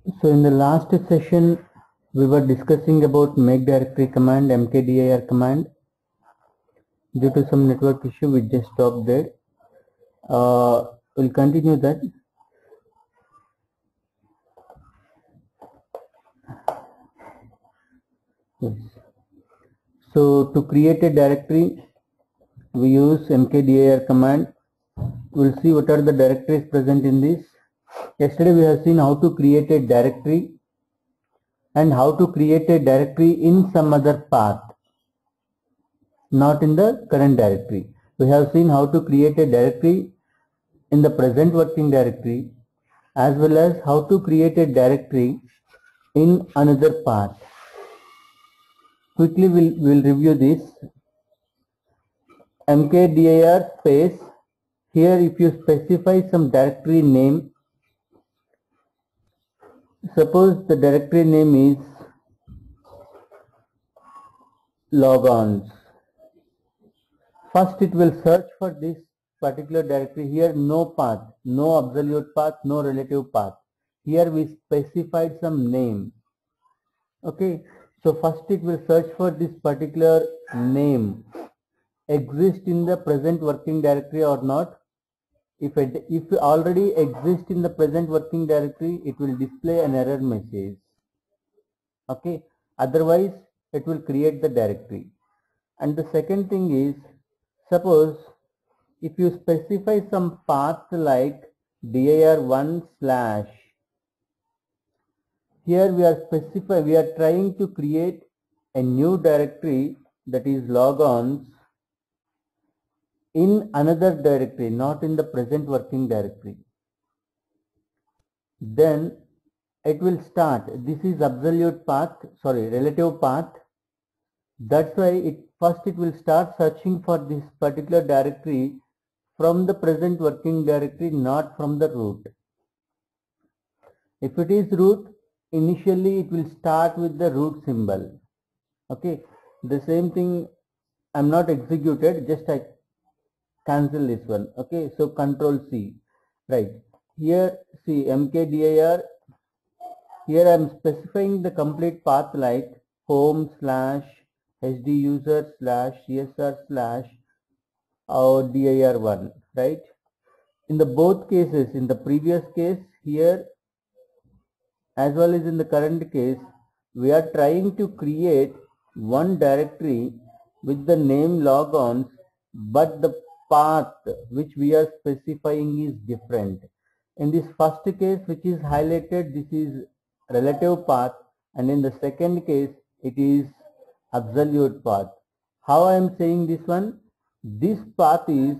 So in the last session, we were discussing about make directory command, mkdir command. Due to some network issue, we just stopped there. We'll continue that. Yes. So to create a directory, we use mkdir command. We'll see what are the directories present in this. Yesterday we have seen how to create a directory and how to create a directory in some other path, not in the current directory. We have seen how to create a directory in the present working directory as well as how to create a directory in another path. Quickly we'll review this. mkdir space, here if you specify some directory name, suppose the directory name is logons. First it will search for this particular directory. Here no path, no absolute path, no relative path. Here we specified some name. Okay, so first it will search for this particular name exist in the present working directory or not. If it already exists in the present working directory, it will display an error message. Okay, otherwise it will create the directory. And the second thing is, suppose if you specify some path like dir1 slash, here we are trying to create a new directory, that is logons, in another directory, not in the present working directory. Then it will start. This is absolute path, sorry, relative path. That's why first it will start searching for this particular directory from the present working directory, not from the root. If it is root, initially it will start with the root symbol. Okay, the same thing I'm not executed, just I cancel this one. Okay, so control C, right? Here see mkdir, here I am specifying the complete path like home slash hd user slash csr slash or dir1, right? In the both cases, in the previous case here as well as in the current case, we are trying to create one directory with the name logons, but the path which we are specifying is different. In this first case, which is highlighted, this is relative path, and in the second case it is absolute path. How I am saying this one? This path is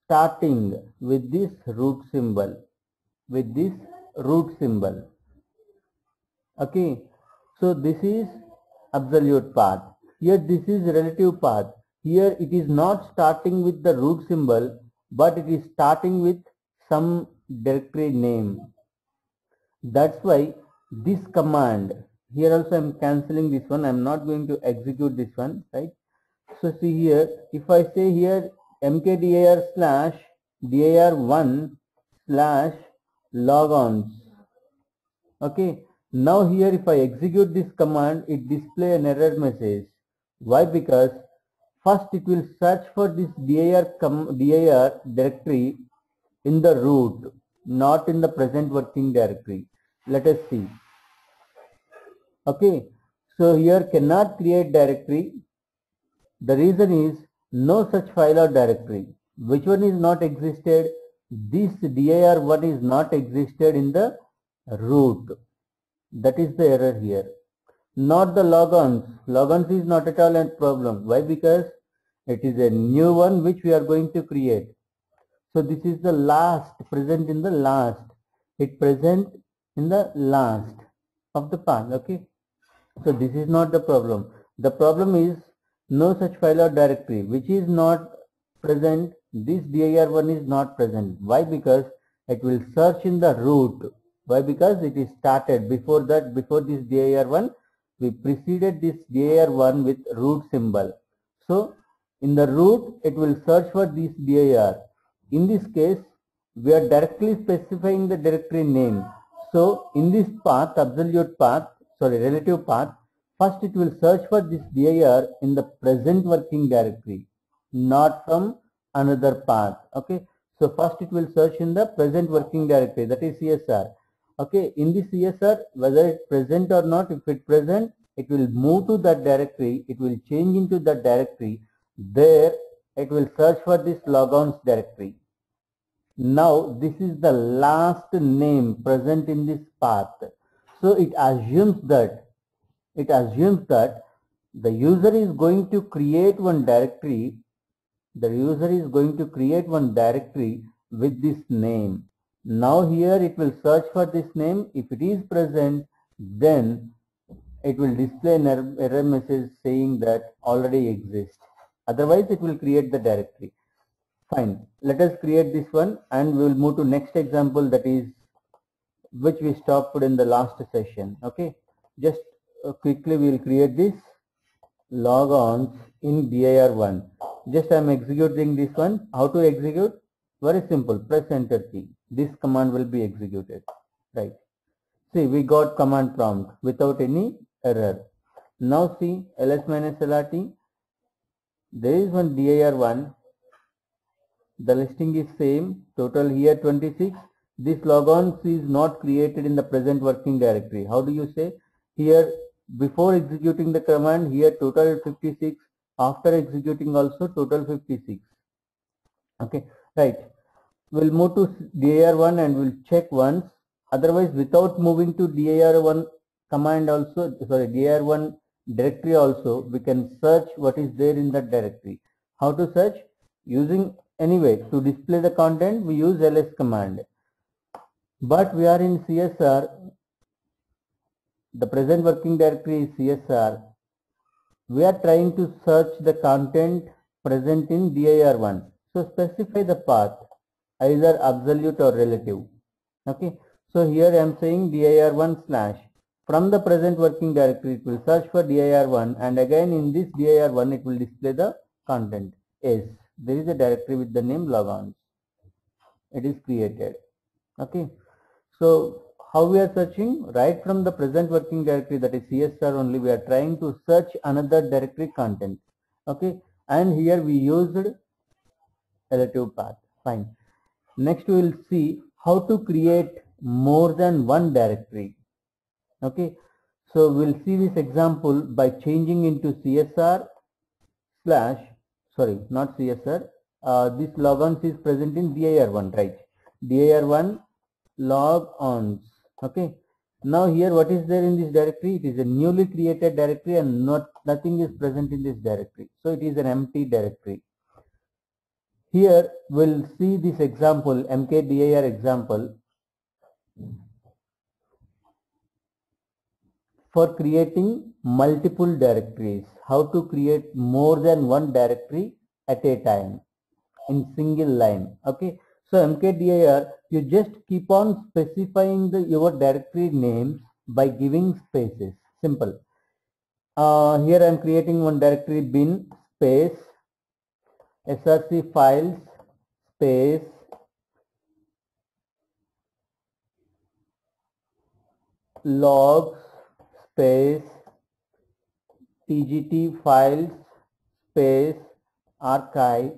starting with this root symbol, with this root symbol. Okay, so this is absolute path. Here this is relative path. Here it is not starting with the root symbol, but it is starting with some directory name. That's why this command, here also I am cancelling this one. I am not going to execute this one, right? So see here, if I say here mkdir slash dir1 slash logons. Okay, now here if I execute this command, it display an error message. Why? Because first it will search for this dir directory in the root, not in the present working directory. Let us see. Okay, so here cannot create directory. The reason is no such file or directory. Which one is not existed? This dir1 is not existed in the root. That is the error here. Not the logons. Logons is not at all a problem. Why? Because it is a new one which we are going to create. So this is the last, present in the last. It present in the last of the path. Okay. So this is not the problem. The problem is no such file or directory which is not present. This dir1 is not present. Why? Because it will search in the root. Why? Because it is started before that, before this dir1, we preceded this dir1 with root symbol. So in the root, it will search for this dir. In this case, we are directly specifying the directory name. So in this path, relative path, first it will search for this dir in the present working directory, not from another path. Okay. So first it will search in the present working directory, that is CSR. Okay. In the CSR, whether it's present or not, if it's present, it will move to that directory. It will change into that directory. There it will search for this logons directory. Now this is the last name present in this path. So it assumes that the user is going to create one directory. The user is going to create one directory with this name. Now here it will search for this name. If it is present, then it will display an error message saying that already exists. Otherwise it will create the directory. Fine. Let us create this one and we will move to next example, that is which we stopped in the last session. Okay. Just quickly we will create this logons in dir1. Just I am executing this one. How to execute? Very simple. Press enter key. This command will be executed. Right. See, we got command prompt without any error. Now see ls-lrt. There is one dir1. The listing is same. Total here 26. This logons is not created in the present working directory. How do you say? Here before executing the command, here total 56. After executing also total 56. Okay, right. We'll move to dir1 and we'll check once. Otherwise, without moving to dir1 command also, dir1 directory also, we can search what is there in that directory. How to search? Using anyway to display the content, we use ls command. But we are in CSR. The present working directory is CSR. We are trying to search the content present in dir1. So specify the path, either absolute or relative. Okay. So here I am saying dir1 slash. From the present working directory, it will search for dir1, and again in this dir1 it will display the content. Yes, there is a directory with the name logons. It is created. Okay. So how we are searching? Right from the present working directory, that is CSR only, we are trying to search another directory content. Okay. And here we used relative path. Fine. Next we will see how to create more than one directory. Okay. So we'll see this example by changing into CSR slash, sorry, not CSR. This logons is present in dir1, right? dir1 logons. Okay. Now here what is there in this directory? It is a newly created directory and nothing is present in this directory. So it is an empty directory. Here we'll see this example, mkdir example, for creating multiple directories. How to create more than one directory at a time in single line. Okay. So mkdir, you just keep on specifying your directory names by giving spaces. Simple. Here I am creating one directory bin space src files space logs space tgt files space archive.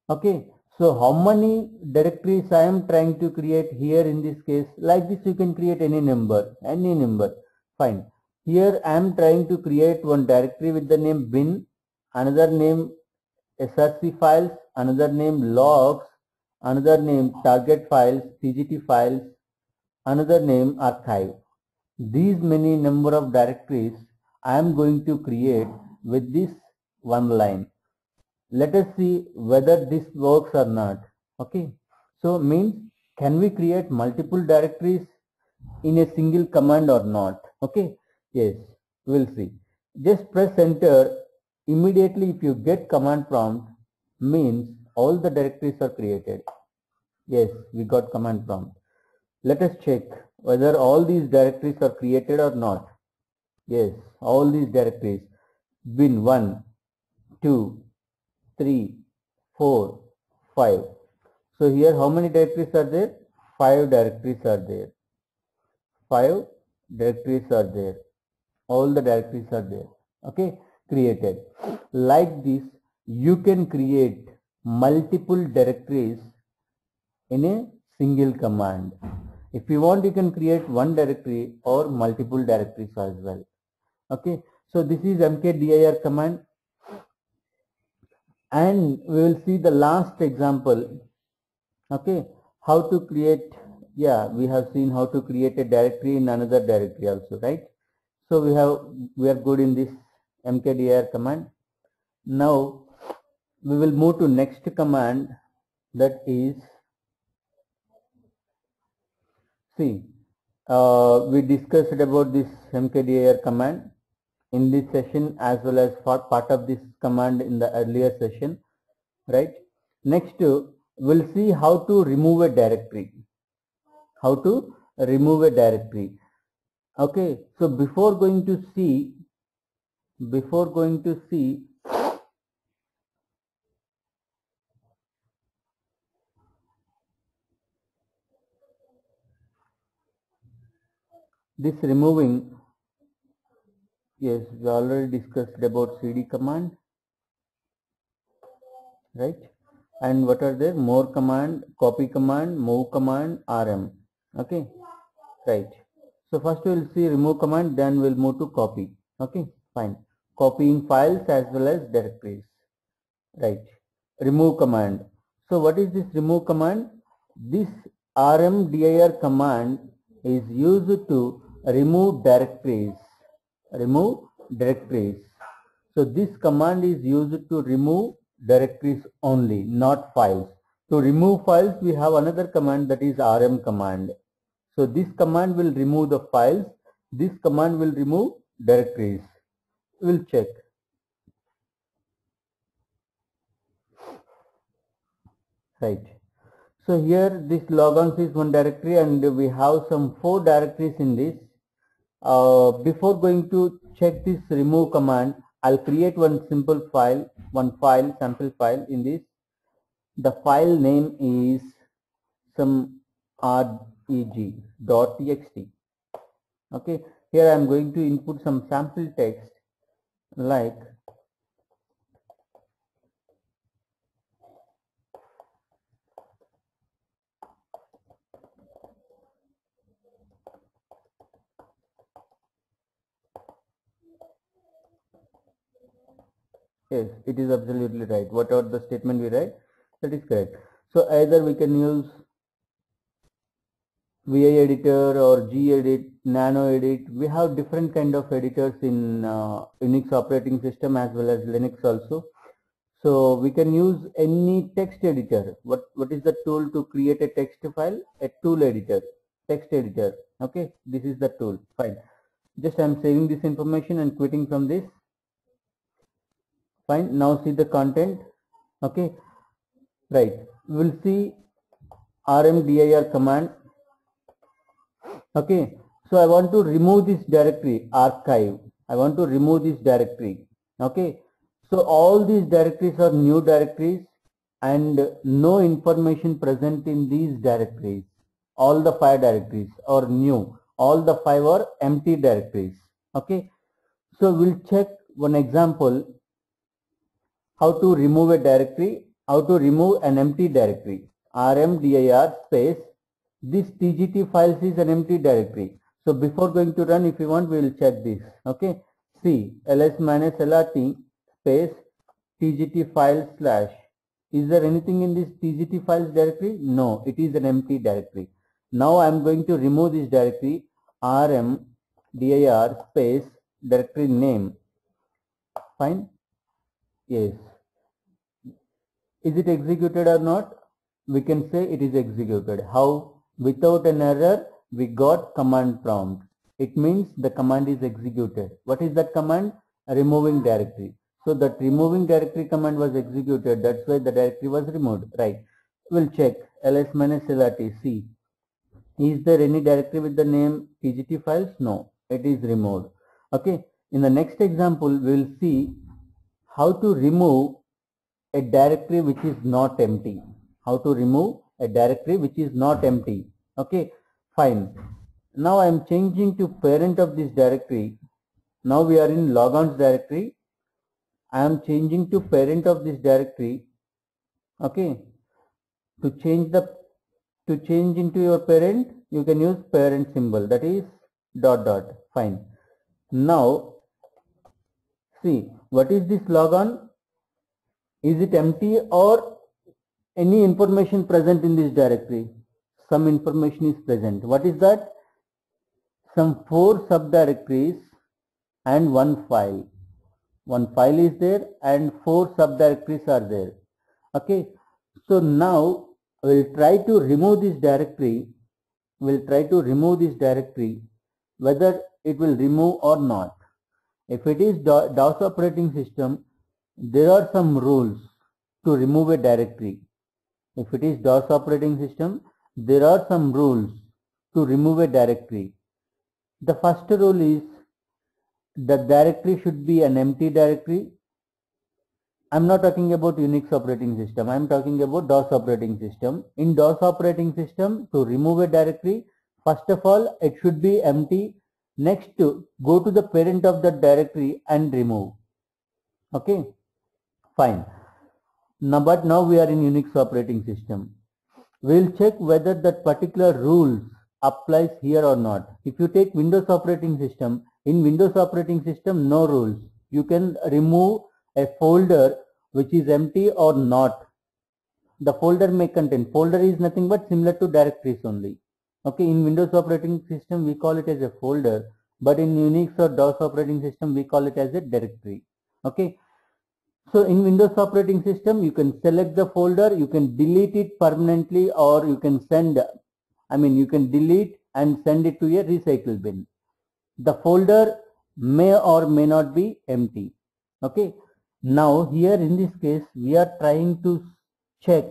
Okay. So how many directories I am trying to create here in this case? Like this you can create any number. Fine. Here I am trying to create one directory with the name bin, another name src files, another name logs, another name target files, tgt files, another name archive. These many number of directories I am going to create with this one line. Let us see whether this works or not. Okay. So means, can we create multiple directories in a single command or not? Okay. Yes, we'll see. Just press enter. Immediately if you get command prompt, means all the directories are created. Yes, we got command prompt. Let us check whether all these directories are created or not. Yes, all these directories. Bin 1, 2, 3, 4, 5. So here how many directories are there? 5 directories are there. 5 directories are there. All the directories are there. Okay, created. Like this, you can create multiple directories in a single command. If you want, you can create one directory or multiple directories as well. Okay, so this is mkdir command, and we will see the last example. Okay, how to create, yeah, we have seen how to create a directory in another directory also, right? So we are good in this mkdir command. Now we will move to next command, that is, see, we discussed about this mkdir command in this session as well as for part of this command in the earlier session, right? Next, we'll see how to remove a directory. How to remove a directory. Okay, so before going to see this removing, yes, we already discussed about cd command, right? And what are there? More command, copy command, move command, rm. Okay, right. So first we'll see remove command, then we'll move to copy. Okay, fine. Copying files as well as directories, right? Remove command. So what is this remove command? This rmdir command is used to remove directories. Remove directories. So this command is used to remove directories only, not files. To remove files, we have another command, that is rm command. So this command will remove the files. This command will remove directories. We'll check. Right. So here this logons is one directory and we have some 4 directories in this. Before going to check this remove command, I'll create one simple file, sample file in this. The file name is some reg.txt. Okay, here I am going to input some sample text like yes, it is absolutely right. Whatever the statement we write, that is correct. So either we can use VI editor or gedit, nano edit. We have different kind of editors in Unix operating system as well as Linux also. So we can use any text editor. What is the tool to create a text file? A tool editor, text editor. Okay, this is the tool. Fine. Just I am saving this information and quitting from this. Fine. Now see the content. Okay, right. We'll see rmdir command. Okay, so I want to remove this directory archive. I want to remove this directory. Okay, so all these directories are new directories and no information present in these directories. All the 5 directories are new. All the 5 are empty directories. Okay, so we'll check one example how to remove a directory, how to remove an empty directory. rmdir space, this tgt files is an empty directory. So before going to run, if you want, we will check this. Okay, see ls-lrt space tgt files slash. Is there anything in this tgt files directory? No, it is an empty directory. Now I am going to remove this directory, rmdir space directory name. Fine. Yes. Is it executed or not? We can say it is executed. How? Without an error, we got command prompt. It means the command is executed. What is that command? Removing directory. So that removing directory command was executed. That's why the directory was removed. Right. We'll check ls-lrt. See, is there any directory with the name tgt files? No, it is removed. Okay. In the next example, we will see how to remove a directory which is not empty. How to remove a directory which is not empty. Okay, fine. Now I am changing to parent of this directory. Now we are in logons directory. I am changing to parent of this directory. Okay. To change into your parent, you can use parent symbol, that is dot dot. Fine. Now see, what is this logon? Is it empty or any information present in this directory? Some information is present. What is that? Some 4 subdirectories and one file. One file is there and 4 subdirectories are there. Okay. So now we'll try to remove this directory. Whether it will remove or not. If it is DOS operating system, there are some rules to remove a directory. If it is DOS operating system, there are some rules to remove a directory. The first rule is the directory should be an empty directory. I'm not talking about Unix operating system. I'm talking about DOS operating system. In DOS operating system, to remove a directory, first of all, it should be empty. Next, go to the parent of that directory and remove. Okay, fine. But now we are in Unix operating system. We'll check whether that particular rules applies here or not. If you take Windows operating system, in Windows operating system, no rules. You can remove a folder which is empty or not. The folder may contain, folder is nothing but similar to directories only. Okay, in Windows operating system we call it as a folder, but in Unix or DOS operating system we call it as a directory. Okay, so in Windows operating system you can select the folder, you can delete it permanently, or you can you can delete and send it to a recycle bin. The folder may or may not be empty. Okay, now here in this case we are trying to check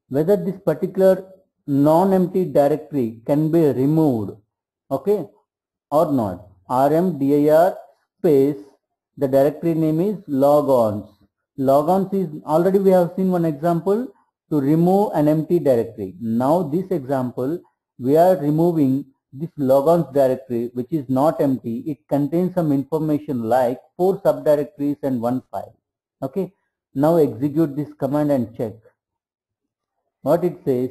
whether this particular non-empty directory can be removed, okay, or not. rmdir space, the directory name is logons. Logons is, already we have seen one example to remove an empty directory. Now this example, we are removing this logons directory which is not empty. It contains some information like 4 subdirectories and 1 file. Okay, now execute this command and check. What it says,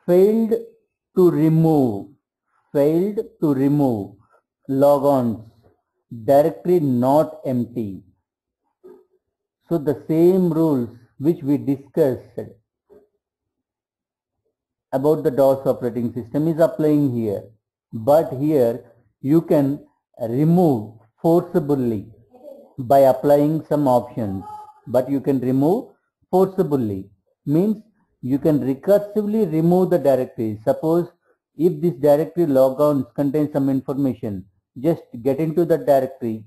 failed to remove logons, directory not empty. So the same rules which we discussed about the DOS operating system is applying here, but here you can remove forcibly by applying some options. But you can remove forcibly means you can recursively remove the directory. Suppose if this directory logons contains some information, just get into the directory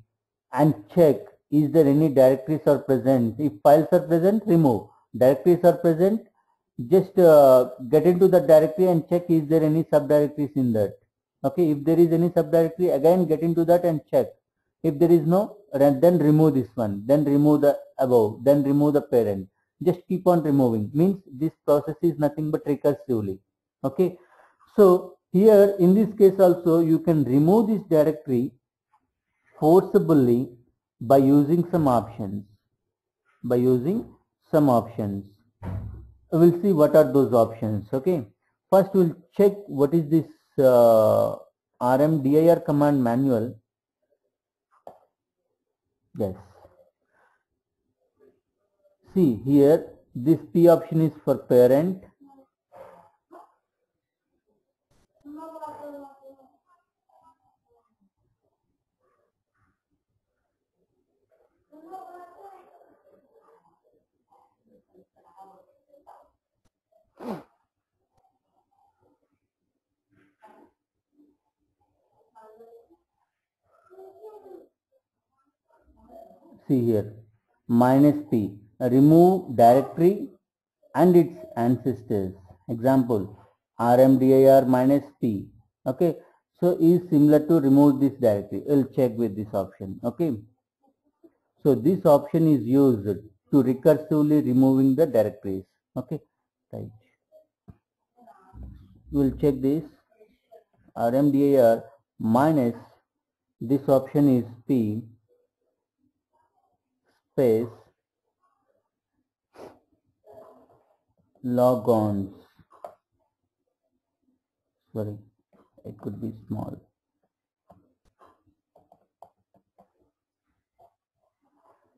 and check is there any directories are present. If files are present, remove. Directories are present, just get into the directory and check is there any subdirectories in that. Okay, if there is any subdirectory, again get into that and check. If there is no, then remove this one, then remove the above, then remove the parent. Just keep on removing, means this process is nothing but recursively. Okay, so here in this case also you can remove this directory forcibly by using some options. We'll see what are those options. Okay, first we'll check what is this rmdir command manual. Yes, see here this P option is for parent. See here, -P, remove directory and its ancestors. Example, rmdir -P. Okay, so is similar to remove this directory. We'll check with this option. Okay, so this option is used to recursively removing the directories. Okay, right. We'll check this. RMDIR minus this option is P space logons. Sorry, it could be small.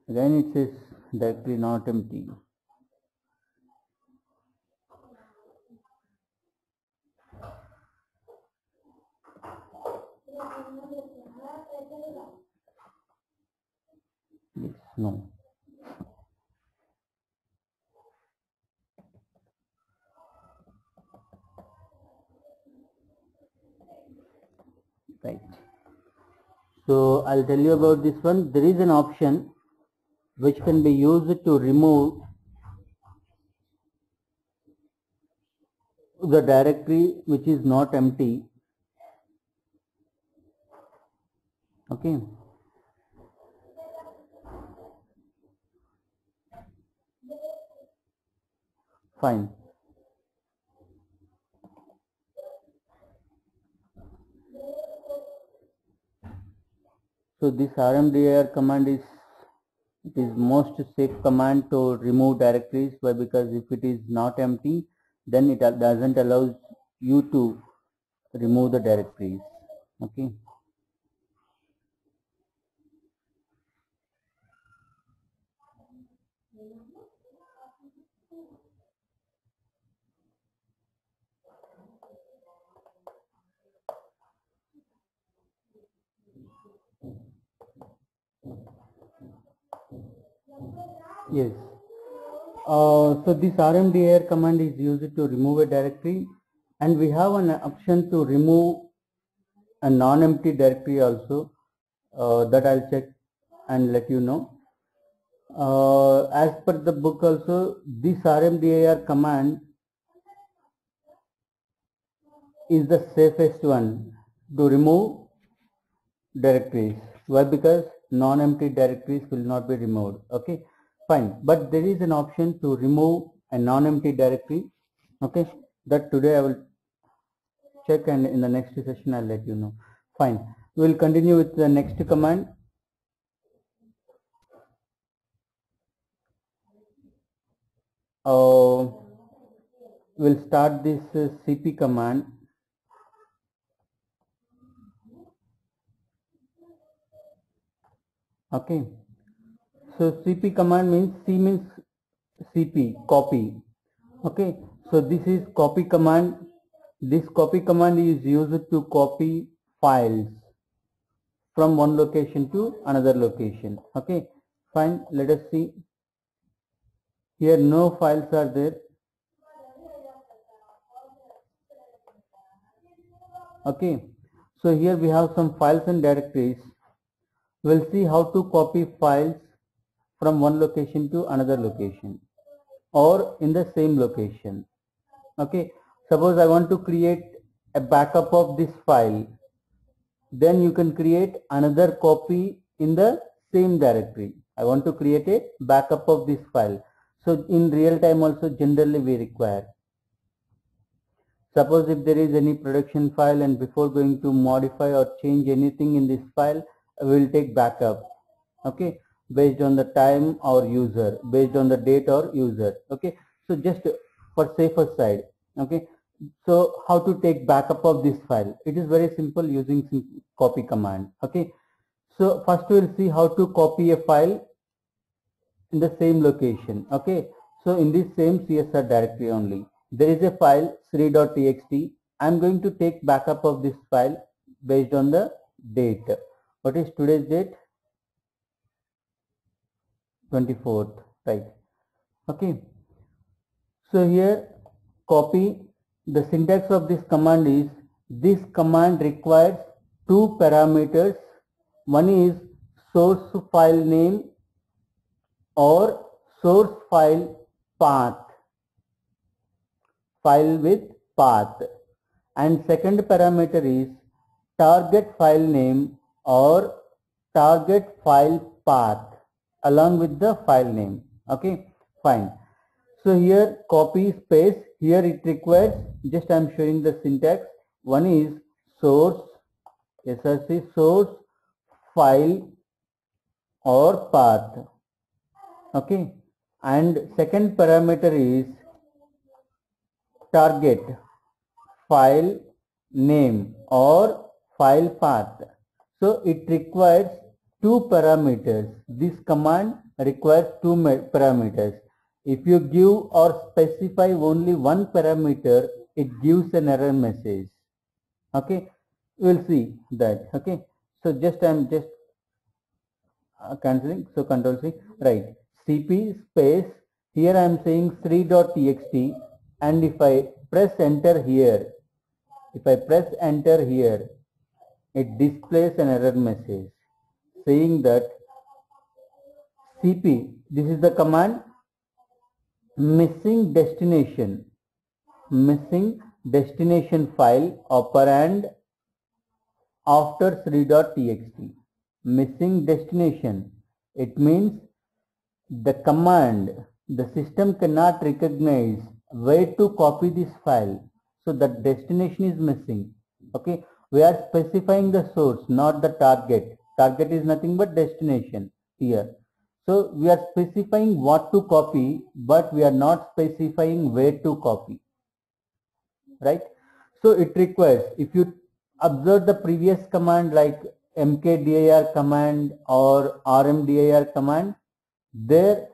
Again it says directory not empty. Yes, no. Right. So I'll tell you about this one. There is an option which can be used to remove the directory which is not empty. Okay. Fine. So this RMDIR command is most safe command to remove directories, because if it is not empty, then it doesn't allow you to remove the directories. Okay. Yes. So this RMDIR command is used to remove a directory, and we have an option to remove a non-empty directory also. That I'll check and let you know. As per the book also, this RMDIR command is the safest one to remove directories. Why? Because non-empty directories will not be removed. Okay, fine. But there is an option to remove a non-empty directory. Okay, that today I will check, and in the next session I'll let you know. Fine. We will continue with the next command. We'll start this cp command. Okay, so cp command means C means cp, copy. Okay, so this is copy command. This copy command is used to copy files from one location to another location. Okay, fine. Let us see. Here no files are there. Okay, so here we have some files and directories. We'll see how to copy files from one location to another location or in the same location. Okay, suppose I want to create a backup of this file, then you can create another copy in the same directory. I want to create a backup of this file. So in real time also generally we require. Suppose if there is any production file, and before going to modify or change anything in this file, we will take backup. Okay, based on the time or user, based on the date or user. Okay, so just for safer side. Okay, so how to take backup of this file? It is very simple using copy command. Okay, so first we will see how to copy a file in the same location. Okay, so in this same CSR directory only, there is a file sri.txt. I am going to take backup of this file based on the date. What is today's date? 24th, right? Okay, so here copy. The syntax of this command is, this command requires two parameters. One is source file name or source file path, file with path, and second parameter is target file name or target file path along with the file name. Okay, fine. So here copy space, here it requires, just I am showing the syntax. One is source, src source, file or path. Okay, and second parameter is target, file name or file path. So it requires two parameters. This command requires two parameters. If you give or specify only one parameter, it gives an error message. Okay, we'll see that. Okay, so just I'm just cancelling. So control C, right, cp space, here I am saying Sri.txt, and if I press enter here, it displays an error message saying that cp, this is the command, missing destination file operand after Sri.txt. Missing destination, it means the command, the system cannot recognize where to copy this file, so the destination is missing. Okay, we are specifying the source, not the target. Target is nothing but destination here. So we are specifying what to copy, but we are not specifying where to copy, right? So it requires, if you observe the previous command like mkdir command or rmdir command, there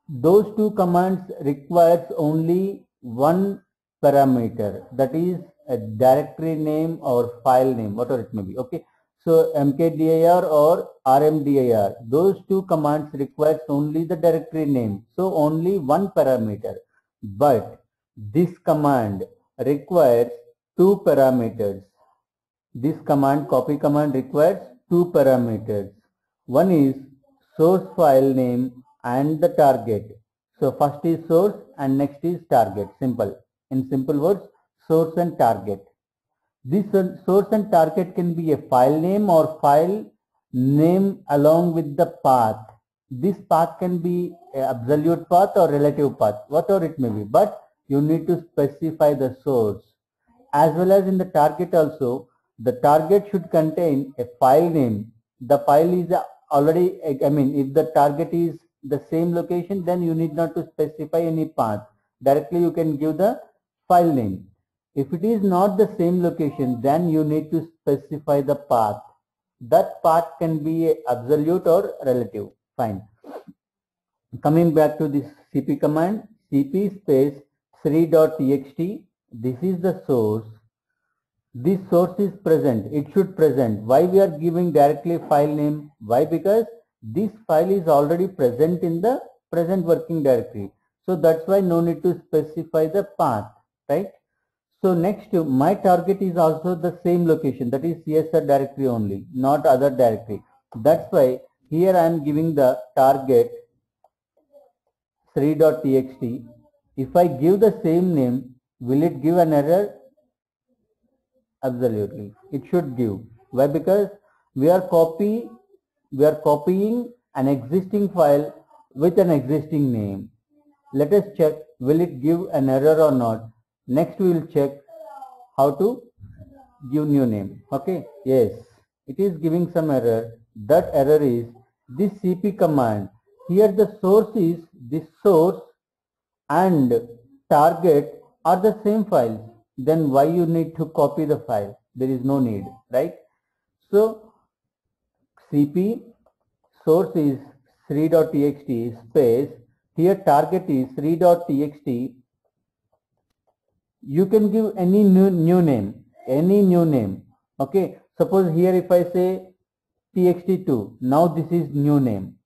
those two commands requires only one parameter, that is a directory name or file name, whatever it may be. Okay, so mkdir or rmdir, those two commands requires only the directory name, so only one parameter. But this command requires two parameters. This command, copy command, requires two parameters. One is source file name and the target. So first is source and next is target. Simple. In simple words, source and target. This source and target can be a file name or file name along with the path. This path can be an absolute path or relative path, whatever it may be, but you need to specify the source. As well as in the target also, the target should contain a file name. The file is already, I mean, if the target is the same location, then you need not to specify any path. Directly you can give the file name. If it is not the same location, then you need to specify the path. That path can be absolute or relative. Fine. Coming back to this cp command, cp space Sri.txt, this is the source. This source is present, it should present. Why we are giving directly file name? Why? Because this file is already present in the present working directory. So that's why no need to specify the path, right? So next, my target is also the same location, that is CSR directory only, not other directory. That's why here I am giving the target Sri.txt. If I give the same name, will it give an error? Absolutely, it should give. Why? Because we are copying an existing file with an existing name. Let us check, will it give an error or not. Next we will check how to give new name. Okay, yes, it is giving some error. That error is this cp command. Here the source is, this source and target are the same files, then why you need to copy the file? There is no need, right? So cp source is Sri.txt space, here target is Sri.txt. You can give any new name, okay? Suppose here if I say txt2, now this is new name,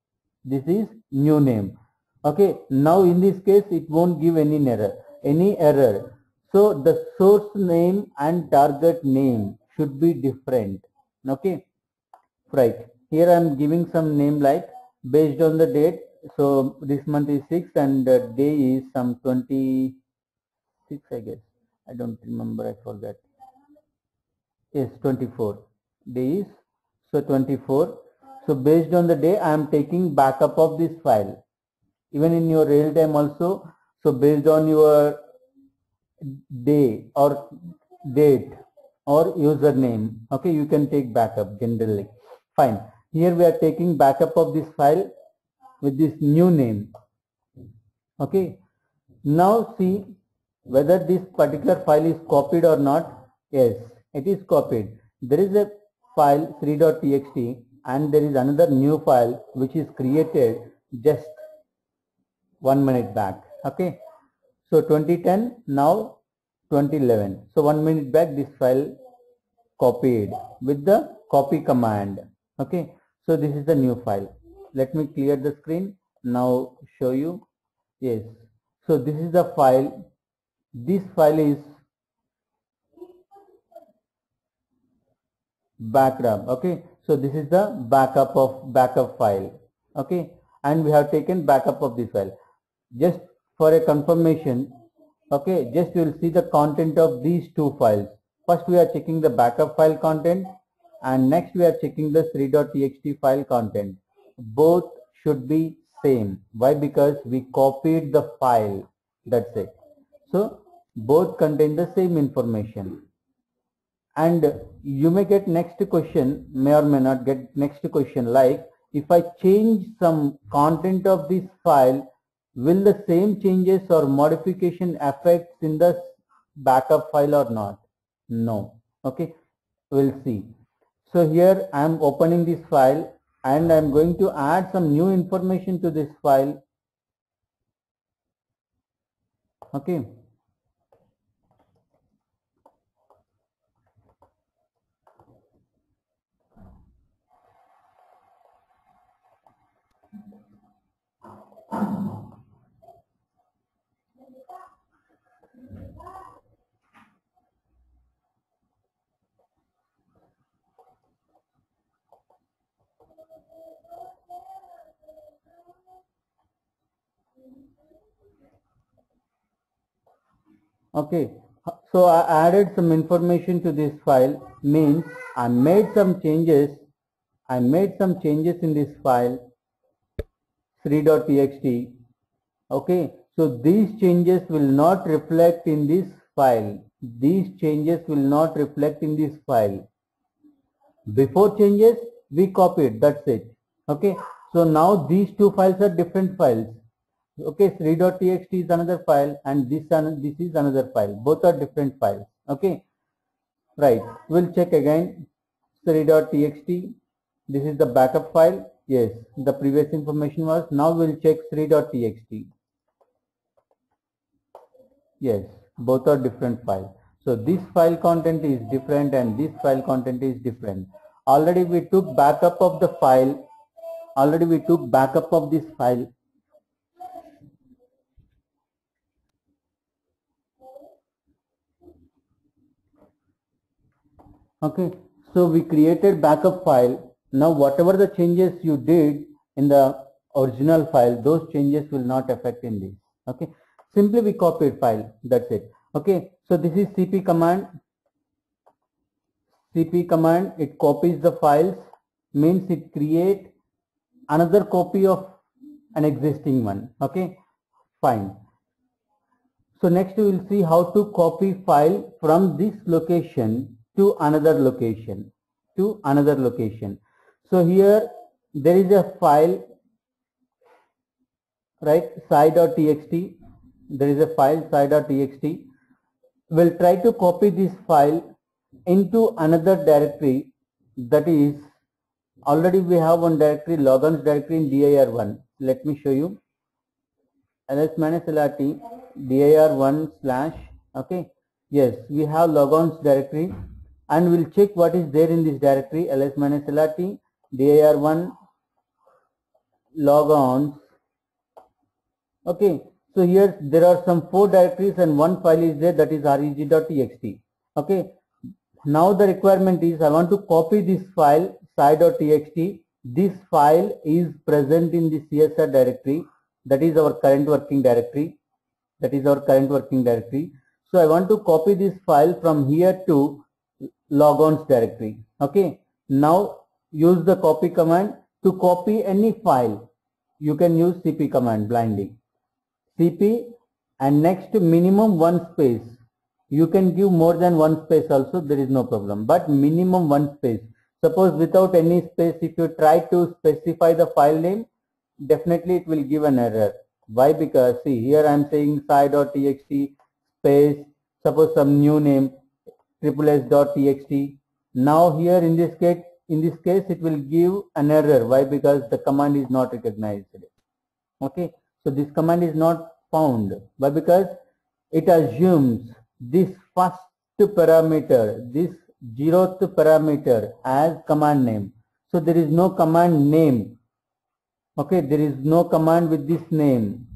okay? Now in this case it won't give any error. So the source name and target name should be different, okay? Right, here I am giving some name like based on the date. So this month is 6 and the day is some 26, I guess. I don't remember, I forgot. Yes, 24 days. So 24. So based on the day, I am taking backup of this file. even in your real time also. So based on your day or date or username, okay, you can take backup generally. Fine. Here we are taking backup of this file with this new name. Okay. Now see whether this particular file is copied or not. Yes, it is copied. There is a file 3.txt and there is another new file which is created just 1 minute back. Okay. So 2010, now 2011. So 1 minute back this file copied with the copy command. Okay. So this is the new file. Let me clear the screen. Now show you. Yes. So this is the file. This file is backup. Okay. So this is the backup file. Okay. And we have taken backup of this file. Just for a confirmation, okay, just you will see the content of these two files. First we are checking the backup file content and next we are checking the 3.txt file content. Both should be same. Why? Because we copied the file. That's it. So both contain the same information. And you may get next question, may or may not get next question, like if I change some content of this file, will the same changes or modification affects in the backup file or not? No. Okay, we'll see. So here I am opening this file and I am going to add some new information to this file. Okay. Okay, so I added some information to this file, means I made some changes. In this file 3.txt. Okay, so these changes will not reflect in this file. Before changes we copied, that's it. Okay, so now these two files are different files. Okay, 3.txt is another file and this is another file. Both are different files. Okay, right. We'll check again. 3.txt. This is the backup file. Yes, the previous information was. Now we'll check 3.txt. Yes, both are different files. So this file content is different and this file content is different. Already we took backup of the file. This file. Okay, so we created backup file. Now whatever the changes you did in the original file, those changes will not affect in this. Okay, simply we copied file, that's it. Okay, so this is cp command. It copies the files, means it create another copy of an existing one. Okay, fine. So next we will see how to copy file from this location to another location. So here there is a file, right, sci.txt. There is a file sci.txt. We'll try to copy this file into another directory. That is, already we have one directory, logons directory in dir1. Let me show you. ls-lrt dir1/. Okay, yes, we have logons directory and we'll check what is there in this directory. ls-lrt dir1 logons. Okay, so here there are some 4 directories and one file is there, that is reg.txt. Okay, now the requirement is I want to copy this file sci.txt. This file is present in the csr directory, that is our current working directory. So I want to copy this file from here to logons directory. Okay, now use the copy command to copy any file. you can use cp command blindly. cp and next minimum one space. You can give more than one space also, there is no problem, but minimum one space. Suppose without any space, if you try to specify the file name, definitely it will give an error. Why? Because see, here I am saying sci.txt space, suppose some new name SSS.txt. Now here in this case it will give an error. Why? Because the command is not recognized. Okay, so this command is not found. Why? Because it assumes this first parameter, this 0th parameter as command name. So there is no command name. Okay, there is no command with this name.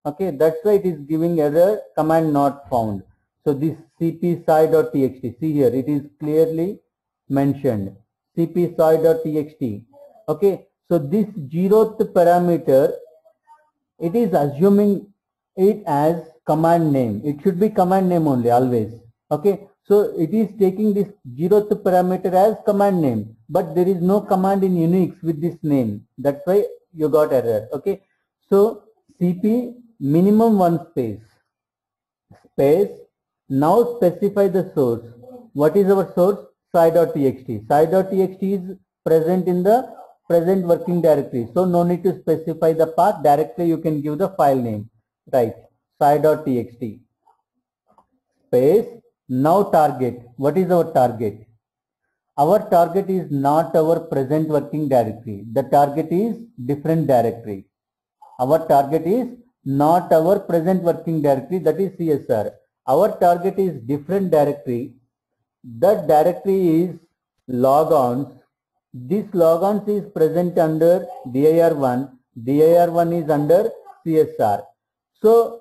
Okay, that's why it is giving error, command not found. So this cp_sci.txt, see here it is clearly mentioned, cp_sci.txt. Okay, so this 0th parameter, it is assuming it as command name. It should be command name only always. Okay, so it is taking this 0th parameter as command name, but there is no command in Unix with this name. That's why you got error. Okay, so cp minimum one space. Now specify the source. What is our source? Sci.txt. Sci.txt is present in the present working directory, so no need to specify the path. Directly you can give the file name, right? Sci.txt space. Now target. What is our target? Our target is not our present working directory. The target is different directory. Our target is not our present working directory, that is CSR. Our target is different directory. That directory is logons. This logons is present under dir1. dir1 is under CSR. So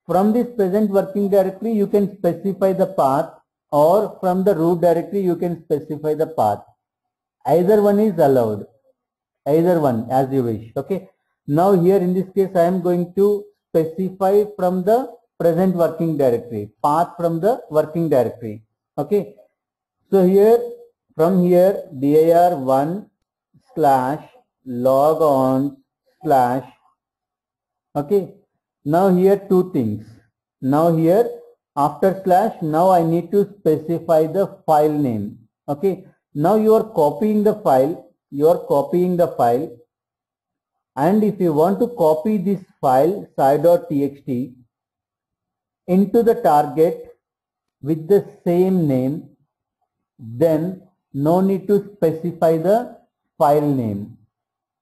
from this present working directory you can specify the path, or from the root directory you can specify the path. Either one is allowed. Either one as you wish. Okay. Now here in this case I am going to specify from the present working directory, path from the working directory. Okay. So here from here dir1 /logon/. Okay. Now here two things. Now here after slash, now I need to specify the file name. Okay. Now you are copying the file. And if you want to copy this file sci.txt into the target with the same name, then no need to specify the file name.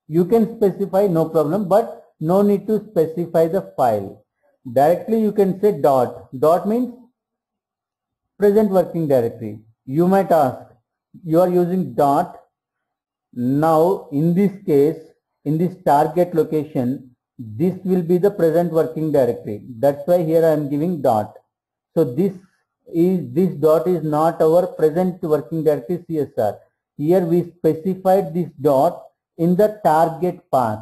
You can specify, no problem, but no need to specify the file. Directly you can say dot. Dot means present working directory. You might ask, you are using dot. Now in this case, in this target location, this will be the present working directory. That's why here I am giving dot. So this dot is not our present working directory CSR. Here we specified this dot in the target path.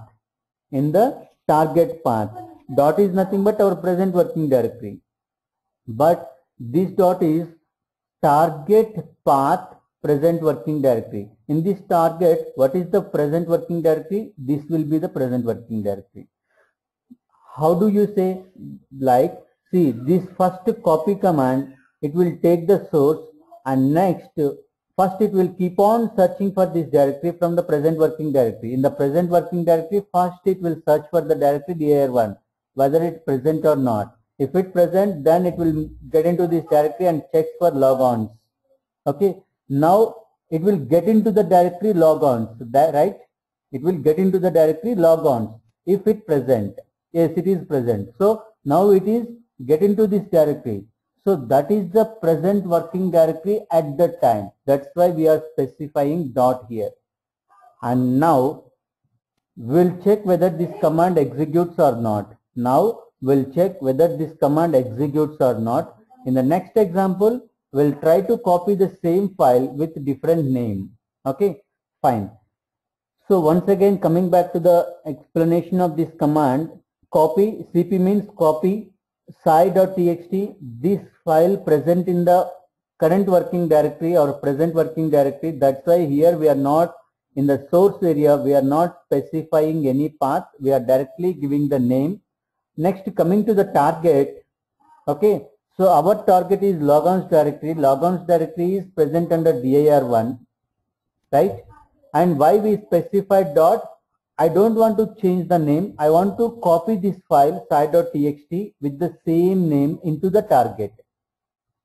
Dot is nothing but our present working directory. But this dot is target path present working directory. In this target, what is the present working directory? This will be the present working directory. How do you say? Like, see, this first copy command, it will take the source, and next first it will keep on searching for this directory from the present working directory. In the present working directory, first it will search for the directory dir1, whether it's present or not. If it's present, then it will get into this directory and checks for logons. Okay. Now it will get into the directory logons, right? It will get into the directory logons if it present. Yes, it is present. So now it is get into this directory. So that is the present working directory at the time. That's why we are specifying dot here. And now we'll check whether this command executes or not. Now we'll check whether this command executes or not. In the next example, we'll try to copy the same file with different name. Okay, fine. So once again, coming back to the explanation of this command, copy, cp means copy sci.txt, this file present in the current working directory or present working directory. That's why here we are not In the source area, we are not specifying any path. We are directly giving the name. Next, coming to the target. Okay. So our target is logons directory. Logons directory is present under dir1, right? And why we specified dot? I don't want to change the name. I want to copy this file sci.txt with the same name into the target.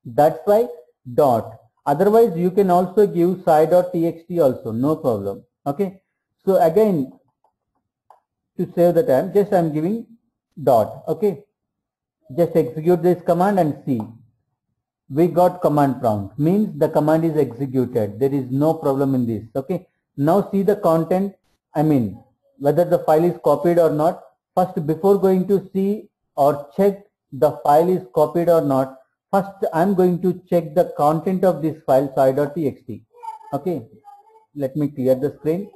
That's why dot. Otherwise, you can also give sci.txt also, no problem. Okay. So again, to save the time, just I'm giving dot. Okay. Just execute this command and see. We got command prompt, means the command is executed. There is no problem in this. Okay. Now see the content. I mean, whether the file is copied or not. First, before going to see or check the file is copied or not, first I'm going to check the content of this file sci.txt. Okay. Let me clear the screen.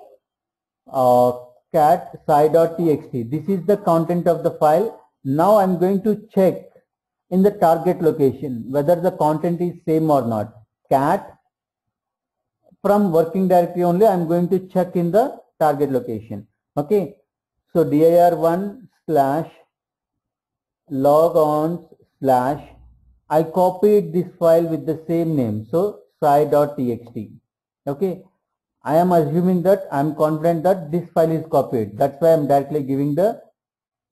Cat sci.txt. This is the content of the file. Now I'm going to check in the target location whether the content is same or not. Cat from working directory only I'm going to check in the target location. Okay. So dir1 slash logons slash I copied this file with the same name. So sci.txt. Okay. I am assuming that I am confident that this file is copied. That's why I am directly giving the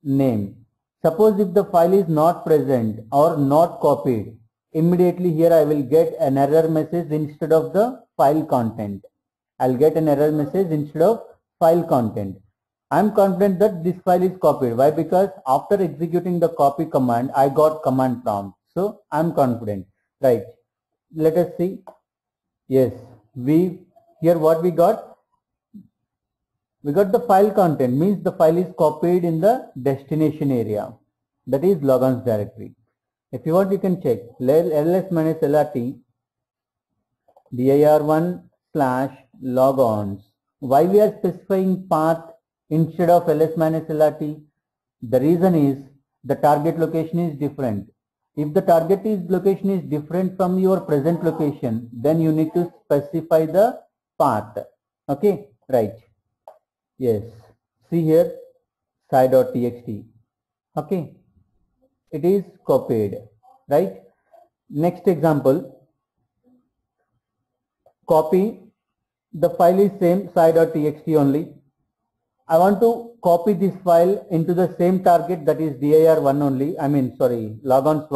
name. Suppose if the file is not present or not copied, immediately here I will get an error message instead of the file content. I'll get an error message instead of file content. I'm confident that this file is copied. Why? Because after executing the copy command, I got command prompt. So I'm confident. Right. Let us see. Yes, here what we got? We got the file content, means the file is copied in the destination area, that is logons directory. If you want, you can check ls-lrt dir1 slash logons. Why we are specifying path instead of ls-lrt? The reason is the target location is different. If the target location is different from your present location, then you need to specify the path. Okay, right. Yes, see here sci.txt. Okay, it is copied, right? Next example, copy, the file is same sci.txt only. I want to copy this file into the same target, that is dir1 only. I mean, sorry, logons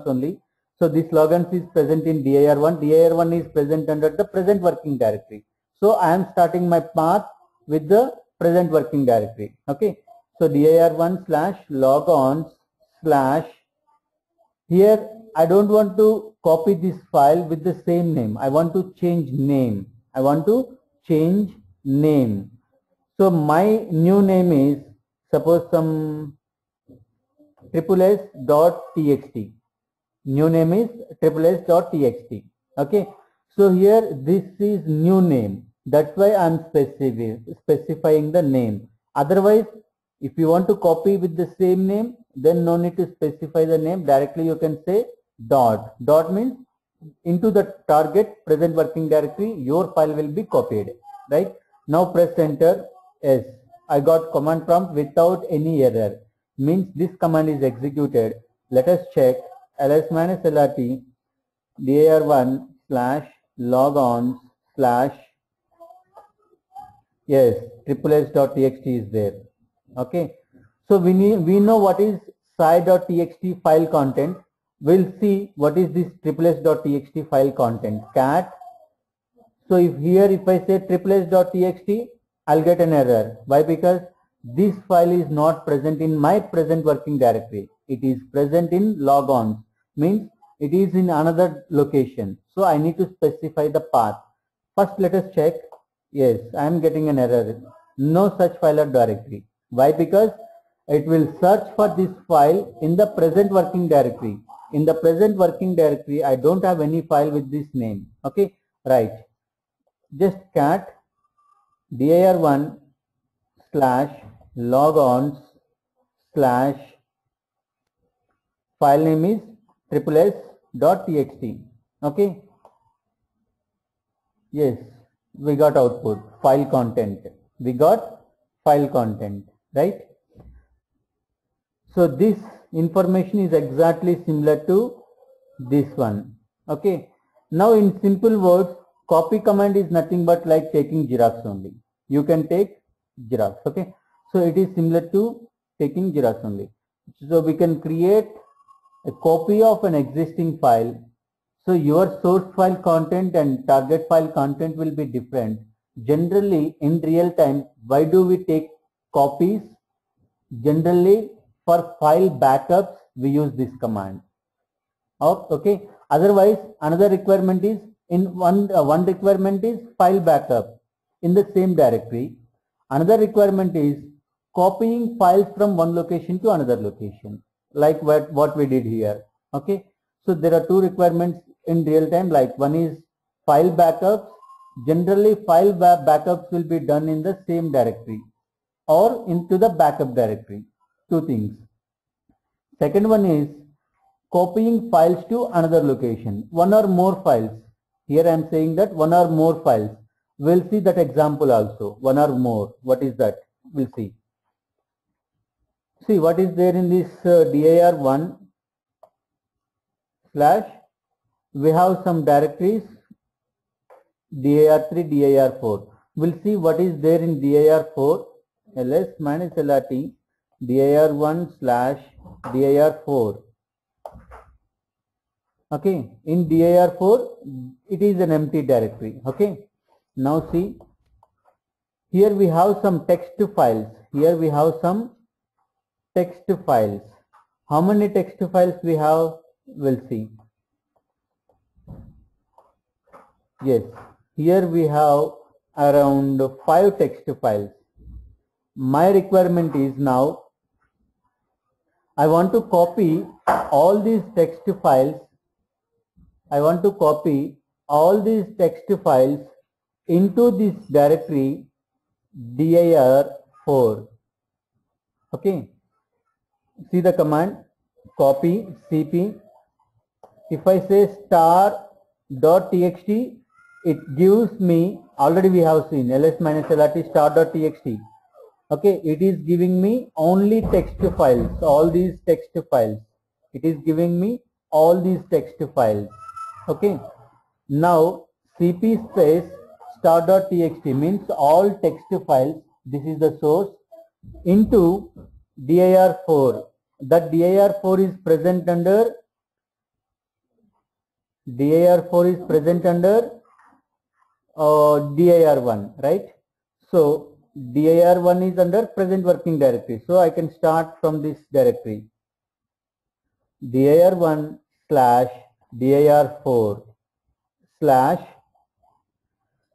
only. So this logons is present in dir1. dir1 is present under the present working directory. So I am starting my path with the present working directory. Okay. So dir1 slash logons slash, here I don't want to copy this file with the same name. I want to change name. I want to change name. So my new name is, suppose some SSS.txt. New name is SSS.txt. Okay. So here this is new name. That's why I am specifying the name. Otherwise, if you want to copy with the same name, then no need to specify the name. Directly you can say dot. Dot means into the target present working directory, your file will be copied. Right. Now press enter. Yes, I got command prompt without any error. Means this command is executed. Let us check ls-lrt dir1 slash logons slash, yes, SSS.txt is there. Okay. So we know what is sci.txt file content. We'll see what is this SSS.txt file content. Cat. So if I say SSS.txt, I'll get an error. Why? Because this file is not present in my present working directory. It is present in logons, means it is in another location. So I need to specify the path. First let us check. Yes, I am getting an error. No such file or directory. Why? Because it will search for this file in the present working directory. In the present working directory, I don't have any file with this name. Okay, right. Just cat dir1 slash logons slash, file name is SSS.txt. Okay. Yes. we got output, file content. We got file content, right? So this information is exactly similar to this one. Okay. Now in simple words, copy command is nothing but like taking Xerox only. You can take Xerox. Okay. So it is similar to taking Xerox only. So we can create a copy of an existing file. So your source file content and target file content will be different. Generally in real time, why do we take copies? Generally for file backups, we use this command. Okay. Otherwise, another requirement is one requirement is file backup in the same directory. Another requirement is copying files from one location to another location, like what we did here. Okay. So there are two requirements in real time. Like one is file backups. Generally, file backups will be done in the same directory or into the backup directory. Two things. Second one is copying files to another location, one or more files. Here I am saying that one or more files. We'll see that example also, one or more. What is that? We'll see. See what is there in this dir1 slash. We have some directories dir3, dir4. We'll see what is there in dir4, ls minus lrt dir1 slash dir4. Okay, in dir4 it is an empty directory. Okay, now see, here we have some text files. Here we have some text files. How many text files we have? We'll see. Yes, here we have around 5 text files. My requirement is now I want to copy all these text files. I want to copy all these text files into this directory dir4. Okay. See the command copy cp. If I say star.txt, it gives me, already we have seen ls minus lrt star.txt. Okay, it is giving me only text files, all these text files. It is giving me all these text files. Okay, now cp space star.txt means all text files. This is the source into dir4. That dir4 is present under dir1, right? So dir1 is under present working directory. So I can start from this directory dir1 slash dir4 slash.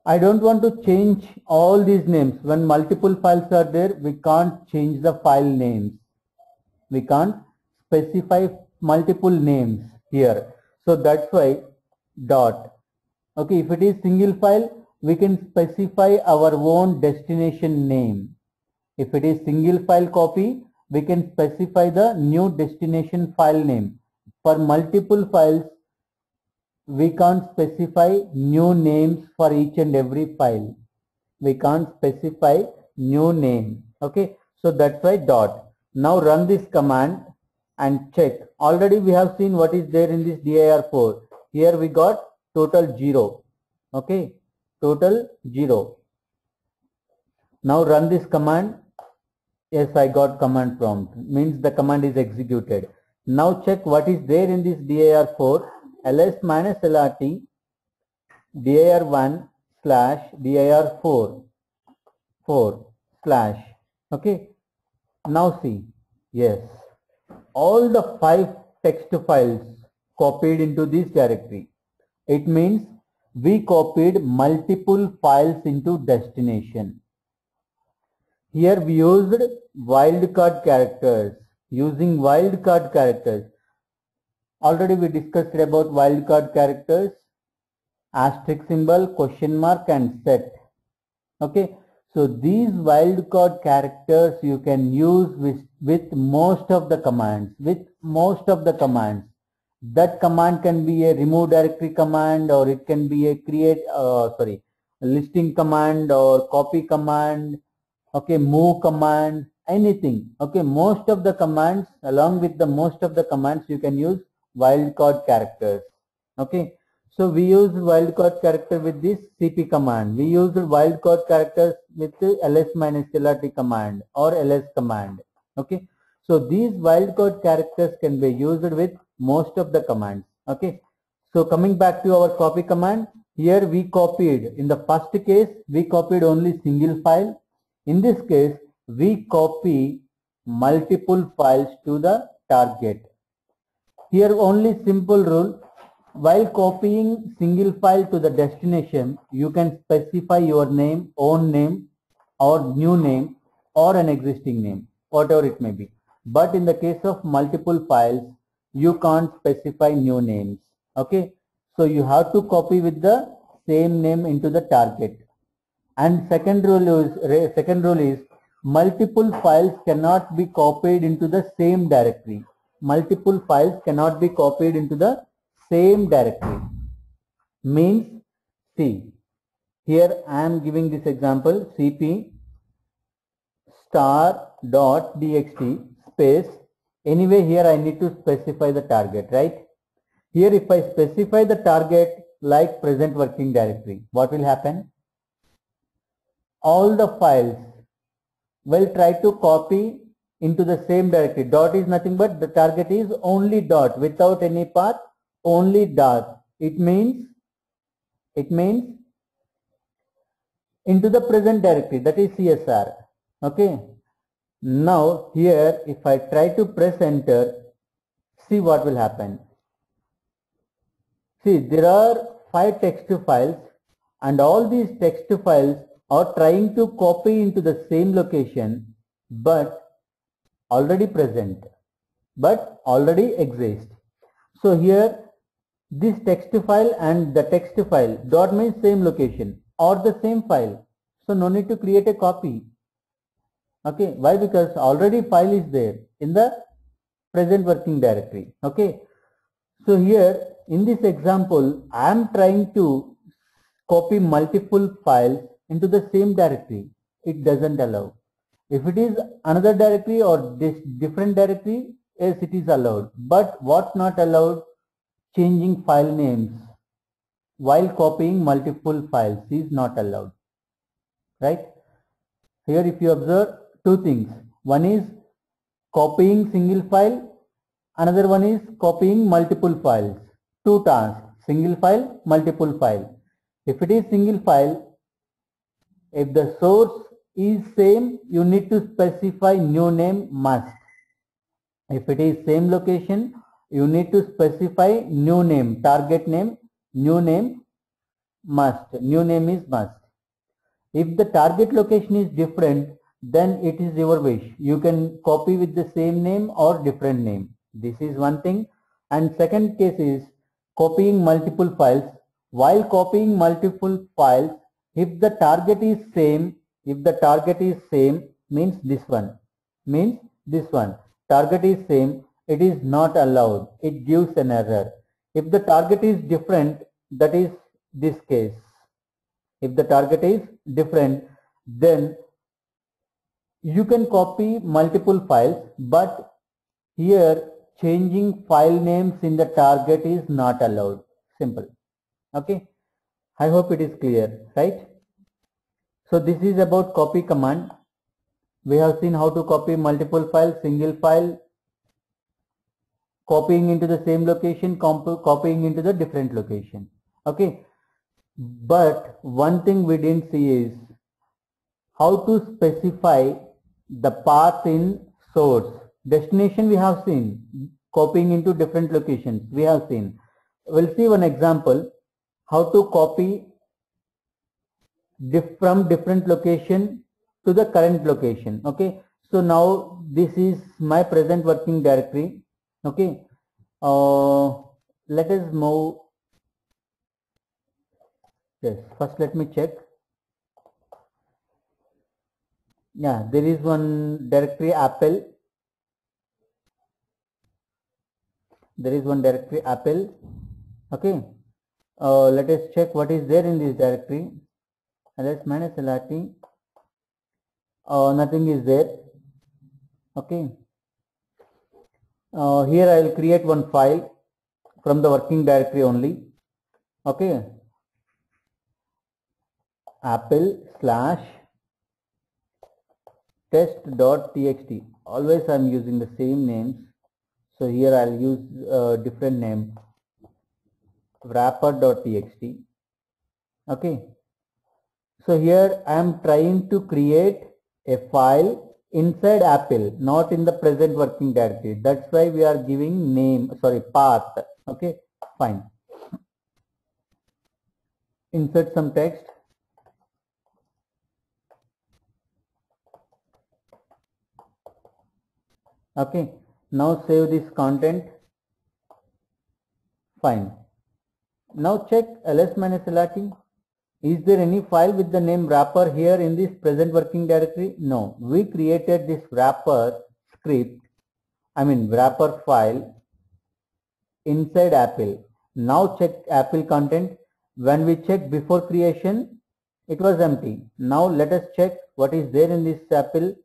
I don't want to change all these names. When multiple files are there, we can't change the file names. We can't specify multiple names here. So that's why dot. Okay, if it is single file, we can specify our own destination name. If it is single file copy, we can specify the new destination file name. For multiple files, we can't specify new names for each and every file. We can't specify new name. Okay, so that's why dot. Now run this command and check. Already we have seen what is there in this dir4. Here we got total 0. Okay, total 0. Now run this command. Yes, I got command prompt. Means the command is executed. Now check what is there in this dir4. ls minus lrt dir1 slash dir4 slash. Okay. Now see. Yes. All the 5 text files copied into this directory. It means we copied multiple files into destination. Here we used wildcard characters. Using wildcard characters. Already we discussed about wildcard characters, asterisk symbol, question mark and set. Okay. So these wildcard characters you can use with most of the commands. That command can be a remove directory command, or it can be a listing command or copy command, okay, move command, anything. Okay, most of the commands, along with the most of the commands, you can use wildcard characters. Okay, so we use wildcard character with this cp command. We use wildcard characters with the ls-lrt command or ls command. Okay, so these wildcard characters can be used with most of the commands. Okay, so coming back to our copy command, here we copied, in the first case we copied only single file. In this case we copy multiple files to the target. Here only simple rule, while copying single file to the destination, you can specify your name, own name or new name or an existing name, whatever it may be. But in the case of multiple files, you can't specify new names. Okay, so you have to copy with the same name into the target. And second rule is multiple files cannot be copied into the same directory. Multiple files cannot be copied into the same directory. Means, see, here I am giving this example, cp star.txt space. Anyway, here I need to specify the target, right? Here if I specify the target like present working directory, what will happen? All the files will try to copy into the same directory. Dot is nothing but the target is only dot without any path, only dot. It means into the present directory, that is CSR. Okay. Now here if I try to press enter, see what will happen. See, there are 5 text files and all these text files are trying to copy into the same location but already present, but already exist. So here this text file and the text file, dot means same location or the same file. So no need to create a copy. Okay, why? Because already file is there in the present working directory. Okay, so here in this example I am trying to copy multiple files into the same directory. It doesn't allow. If it is another directory or this different directory, yes, it is allowed. But what not allowed? Changing file names while copying multiple files is not allowed, right? Here if you observe two things, one is copying single file, another one is copying multiple files. Two tasks, single file, multiple file. If it is single file, if the source is same, you need to specify new name must. If it is same location, you need to specify new name, target name, new name must, new name is must. If the target location is different, then it is your wish. You can copy with the same name or different name. This is one thing. And second case is copying multiple files. While copying multiple files, if the target is same, means this one, target is same, it is not allowed. It gives an error. If the target is different, that is this case. If the target is different, then you can copy multiple files, but here changing file names in the target is not allowed. Simple. Okay. I hope it is clear, right? So this is about copy command. We have seen how to copy multiple files, single file, copying into the same location, copying into the different location. Okay. But one thing we didn't see is how to specify the path in source. Destination we have seen, copying into different locations we have seen. We'll see one example how to copy from different location to the current location. Okay, so now this is my present working directory. Okay, let us move. Yes, first let me check. Yeah, there is one directory Apple. There is one directory Apple. Okay, let us check what is there in this directory. ls minus lrt, nothing is there. Okay, here I will create one file from the working directory only. Okay, apple slash test.txt. always I am using the same names, so here I'll use different name, wrapper.txt. okay, so here I am trying to create a file inside apple, not in the present working directory. That's why we are giving name, sorry, path. Okay, fine. Insert some text. Okay, now save this content. Fine. Now check ls minus lrt. Is there any file with the name wrapper here in this present working directory? No, we created this wrapper script, wrapper file inside apple. Now check apple content. When we check before creation, it was empty. Now let us check what is there in this apple.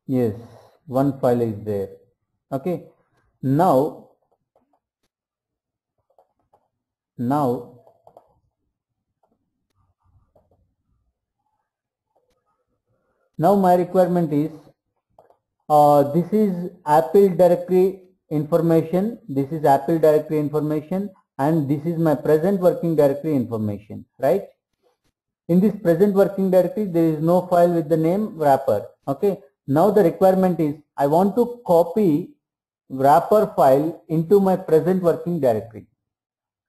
Yes, one file is there. Okay, now my requirement is this is apple directory information, this is apple directory information, and this is my present working directory information, right? In this present working directory there is no file with the name wrapper. Okay, now the requirement is I want to copy wrapper file into my present working directory.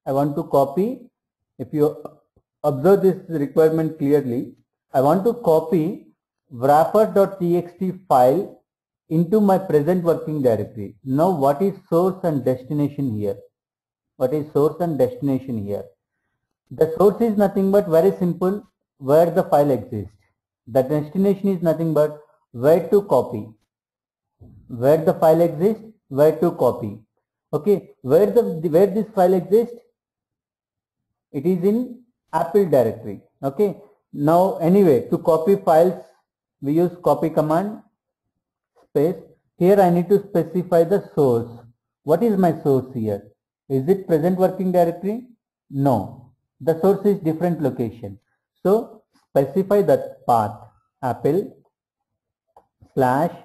I want to copy, if you observe this requirement clearly, I want to copy wrapper.txt file into my present working directory. Now what is source and destination here? What is source and destination here? The source is nothing but very simple, where the file exists. The destination is nothing but where to copy. Where the file exists, where to copy. Okay, where this file exists? It is in apple directory. Okay, now anyway, to copy files we use copy command space. Here I need to specify the source. What is my source here? Is it present working directory? No, the source is different location. So specify that path, apple slash,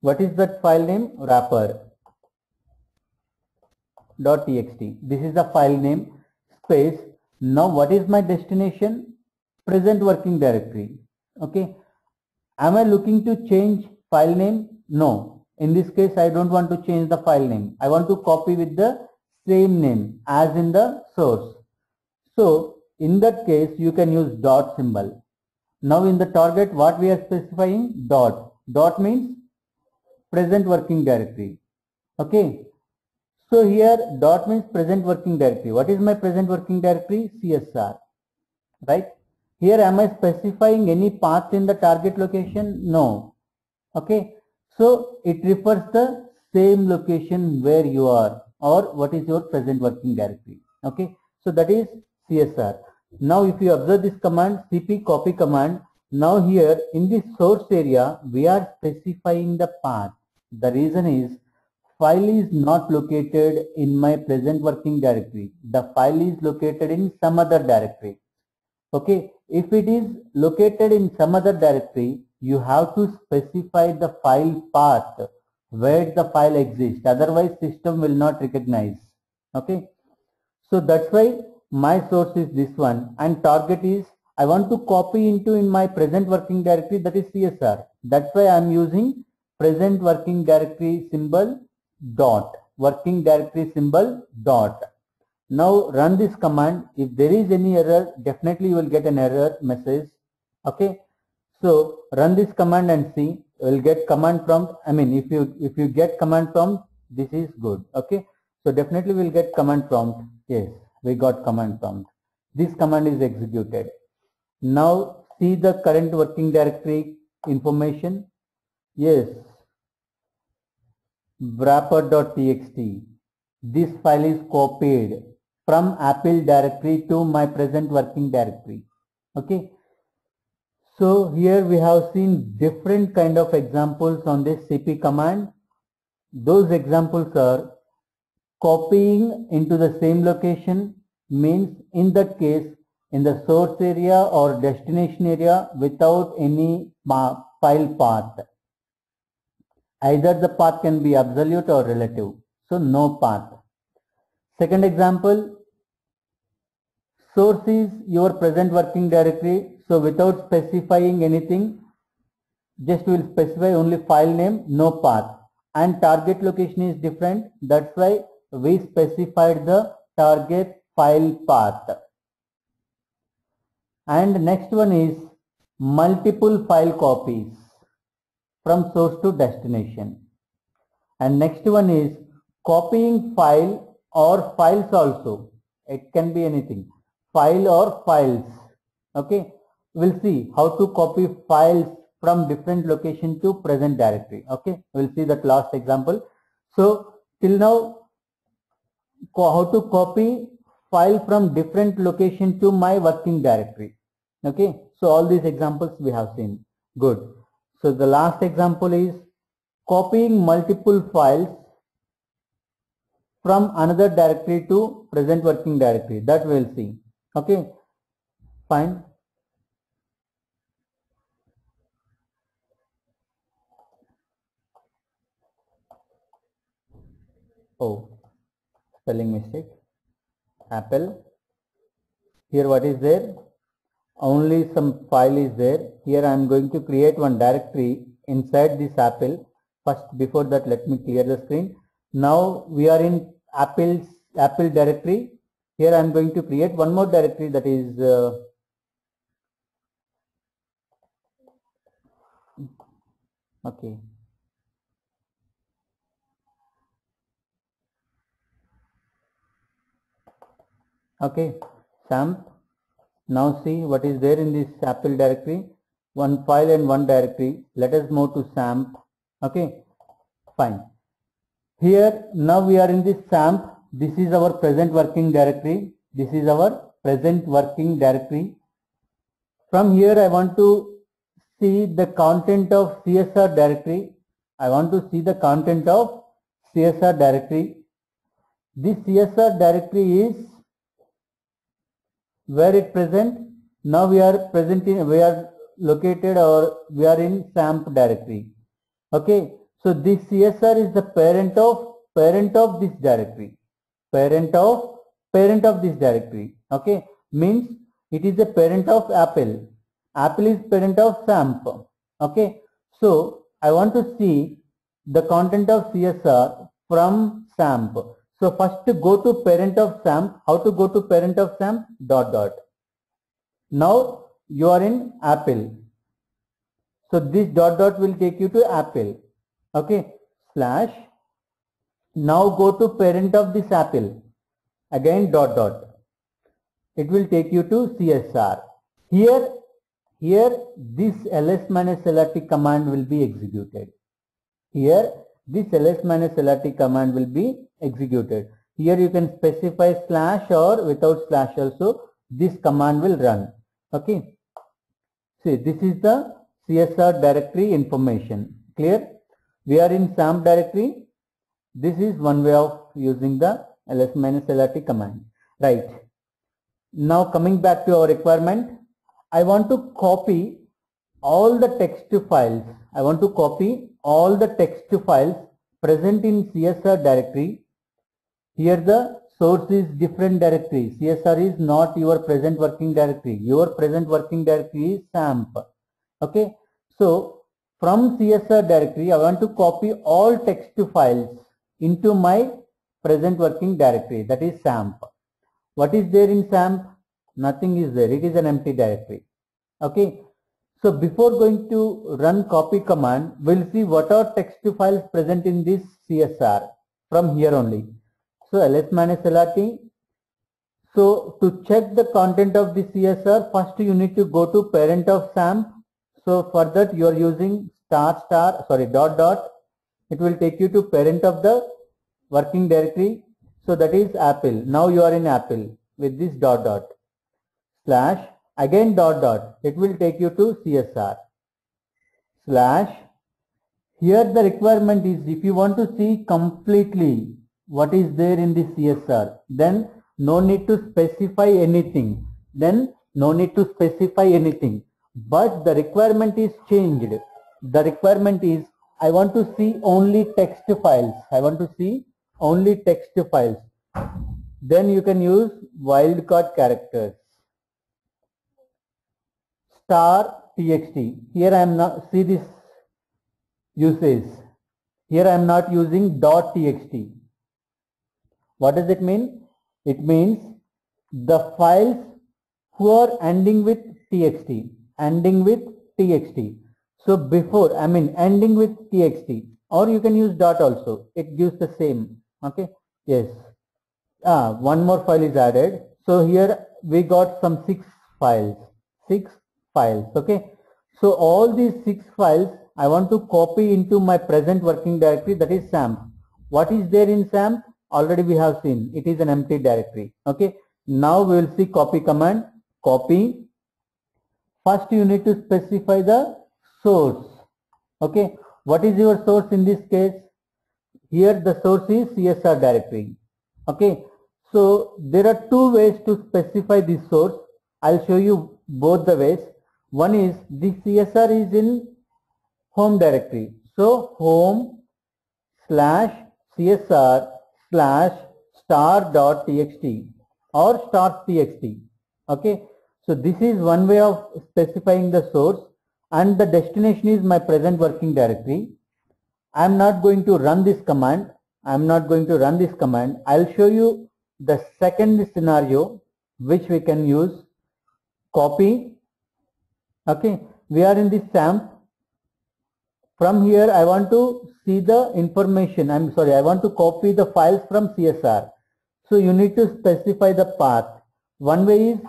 what is that file name? Wrapper .txt. This is the file name, space. Now what is my destination? Present working directory. Okay, am I looking to change file name? No, in this case I don't want to change the file name. I want to copy with the same name as in the source. So in that case you can use dot symbol. Now in the target what we are specifying? Dot. Dot means present working directory. Okay, so here dot means present working directory. What is my present working directory? CSR, right? Here am I specifying any path in the target location? No. Okay, so it refers the same location where you are, or what is your present working directory. Okay, so that is CSR. Now if you observe this command, cp copy command, now here in this source area we are specifying the path. The reason is file is not located in my present working directory. The file is located in some other directory. Okay, if it is located in some other directory, you have to specify the file path where the file exists. Otherwise system will not recognize. Okay, so that's why my source is this one, and target is I want to copy into in my present working directory, that is CSR. That's why I am using present working directory symbol dot, working directory symbol dot. Now run this command. If there is any error, definitely you will get an error message. Okay, so run this command and see. You will get command prompt. If you get command prompt, this is good. Okay, so definitely we'll get command prompt. Yes, we got command prompt. This command is executed. Now see the current working directory information. Yes, wrapper.txt. this file is copied from Apple directory to my present working directory. Okay. So here we have seen different kind of examples on this cp command. Those examples are copying into the same location, means in that case in the source area or destination area without any file path. Either the path can be absolute or relative, so no path. Second example, source is your present working directory, so without specifying anything, just we will specify only file name, no path, and target location is different, that's why we specified the target file path. And next one is multiple file copies from source to destination. And next one is copying file or files also. It can be anything, file or files. Okay, we'll see how to copy files from different location to present directory. Okay, we'll see that last example. So till now, how to copy file from different location to my working directory. Okay, so all these examples we have seen. Good. So the last example is copying multiple files from another directory to present working directory. That we'll see. Okay, fine. Oh, spelling mistake. Apple. Here what is there? Only some file is there. Here I am going to create one directory inside this Apple. First, before that, let me clear the screen. Now we are in Apple directory. Here I am going to create one more directory, that is okay. Okay, SAMP. Now see what is there in this Apple directory. One file and one directory. Let us move to SAMP. Okay, fine. Here now we are in this SAMP. This is our present working directory. This is our present working directory. From here I want to see the content of CSR directory. I want to see the content of CSR directory. This CSR directory is where it present. Now we are located, or we are in SAMP directory. Okay, so this CSR is the parent of this directory, parent of this directory. Okay, means it is the parent of Apple. Apple is parent of SAMP. Okay, so I want to see the content of CSR from SAMP. So first go to parent of SAMP. How to go to parent of SAMP? Dot dot. Now you are in Apple. So this dot dot will take you to Apple. Okay, slash. Now go to parent of this Apple. Again dot dot. It will take you to CSR. Here this ls-lrt command will be executed. Here this ls-lrt command will be executed. Here you can specify slash, or without slash also this command will run. Okay. See, this is the CSR directory information. Clear? We are in SAMP directory. This is one way of using the ls-lrt command. Right. Now coming back to our requirement, I want to copy all the text files. I want to copy all the text files present in CSR directory. Here the source is different directory. CSR is not your present working directory. Your present working directory is SAMP. Okay. So from CSR directory, I want to copy all text files into my present working directory, that is SAMP. What is there in SAMP? Nothing is there. It is an empty directory. Okay. So before going to run copy command, we'll see what are text files present in this CSR from here only. So ls-lrt. So to check the content of the CSR, first you need to go to parent of SAMP. So for that you are using dot dot. It will take you to parent of the working directory. So that is Apple. Now you are in Apple with this dot dot slash again dot dot. It will take you to CSR slash. Here the requirement is if you want to see completely what is there in the CSR, then no need to specify anything. But the requirement is changed. The requirement is I want to see only text files. Then you can use wildcard characters. Star txt. Here I am not, see this usage. Here I am not using .txt. What does it mean? It means the files who are ending with txt. So before, ending with txt, or you can use dot also. It gives the same. Okay. Yes. One more file is added. So here we got some 6 files. Okay. So all these 6 files I want to copy into my present working directory, that is SAMP. What is there in SAMP? Already we have seen. It is an empty directory. Okay. Now we will see copy command. Copy. First you need to specify the source. Okay. What is your source in this case? Here the source is CSR directory. Okay. So there are 2 ways to specify this source. I'll show you both the ways. One is the CSR is in home directory. So home slash CSR slash star.txt or star.txt. Okay. So this is one way of specifying the source, and the destination is my present working directory. I am not going to run this command. I'll show you the second scenario which we can use. Copy. Okay. We are in this SAMP. From here I want to see the information. I want to copy the files from CSR. So you need to specify the path. One way is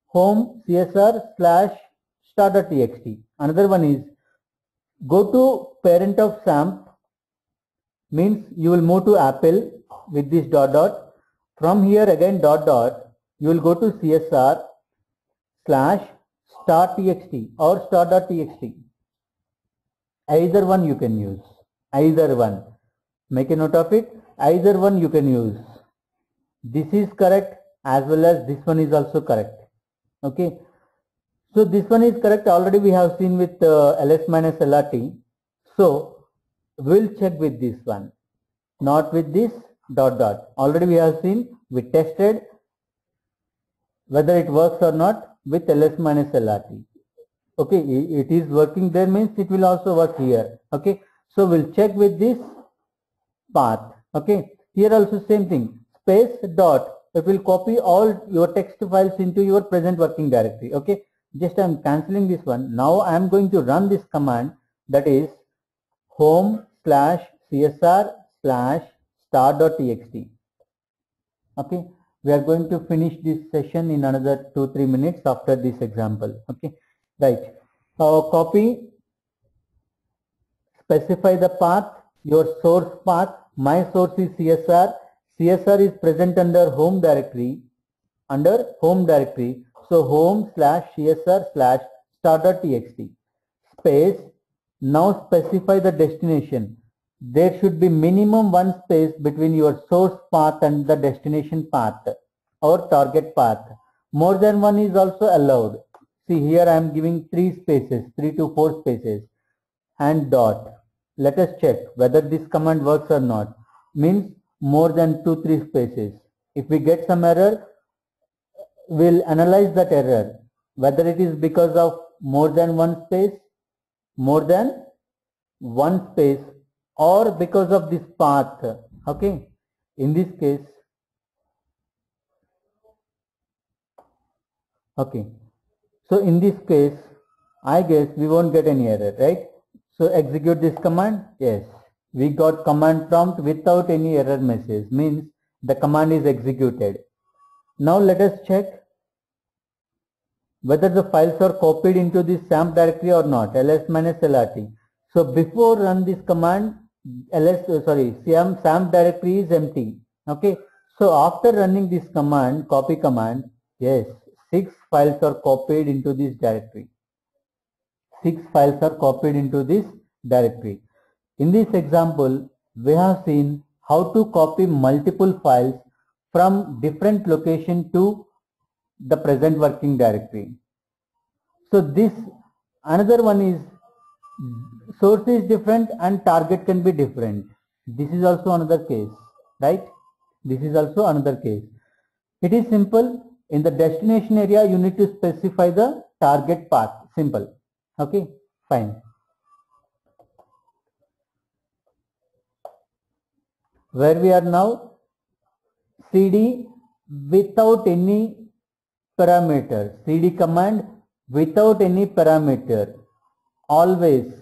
home CSR slash star.txt. Another one is go to parent of SAMP, means you will move to Apple with this dot dot. From here again dot dot, you will go to CSR slash star.txt or star.txt. Either one you can use. Either one. Make a note of it. Either one you can use. This is correct as well as this one is also correct. Okay. So this one is correct. Already we have seen with ls-lrt. So we'll check with this one. Not with this dot dot. Already we have seen. We tested whether it works or not with ls-lrt. Okay, it is working there, means it will also work here. Okay, so we'll check with this path. Okay, here also same thing, space dot, it will copy all your text files into your present working directory. Okay, just I am cancelling this one. Now I am going to run this command, that is home slash csr slash star.txt. Okay, we are going to finish this session in another 2-3 minutes after this example. Okay. Right. Copy, specify the path, your source path. My source is CSR. CSR is present under home directory. So home slash CSR slash star.txt. Space. Now specify the destination. There should be minimum 1 space between your source path and the destination path or target path. More than 1 is also allowed. See, here I am giving 3 spaces, 3 to 4 spaces, and dot. Let us check whether this command works or not. Means more than 2-3 spaces. If we get some error, we'll analyze that error, whether it is because of more than 1 space, or because of this path. Okay, in this case, okay. So in this case, I guess we won't get any error, right? So execute this command. Yes, we got command prompt without any error message, means the command is executed. Now let us check whether the files are copied into this SAMP directory or not, ls-lrt. So before run this command, SAMP directory is empty. Okay, So after running this command, copy command, yes, 6 files are copied into this directory. 6 files are copied into this directory. In this example, we have seen how to copy multiple files from different location to the present working directory. So this another one is source is different and target can be different. This is also another case, right? This is also another case. It is simple. In the destination area, you need to specify the target path. Simple. Okay, fine. Where we are now, cd without any parameter. Cd command without any parameter always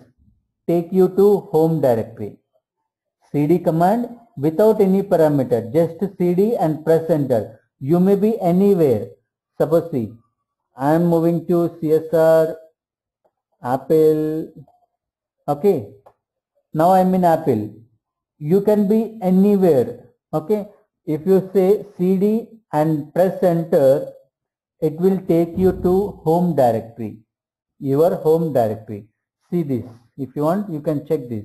take you to home directory. cd command without any parameter, just cd and press enter. You may be anywhere. Suppose see, I am moving to CSR, Apple. Okay, now I am in Apple. You can be anywhere. Okay, if you say cd and press enter, it will take you to home directory, your home directory. See this. If you want, you can check this.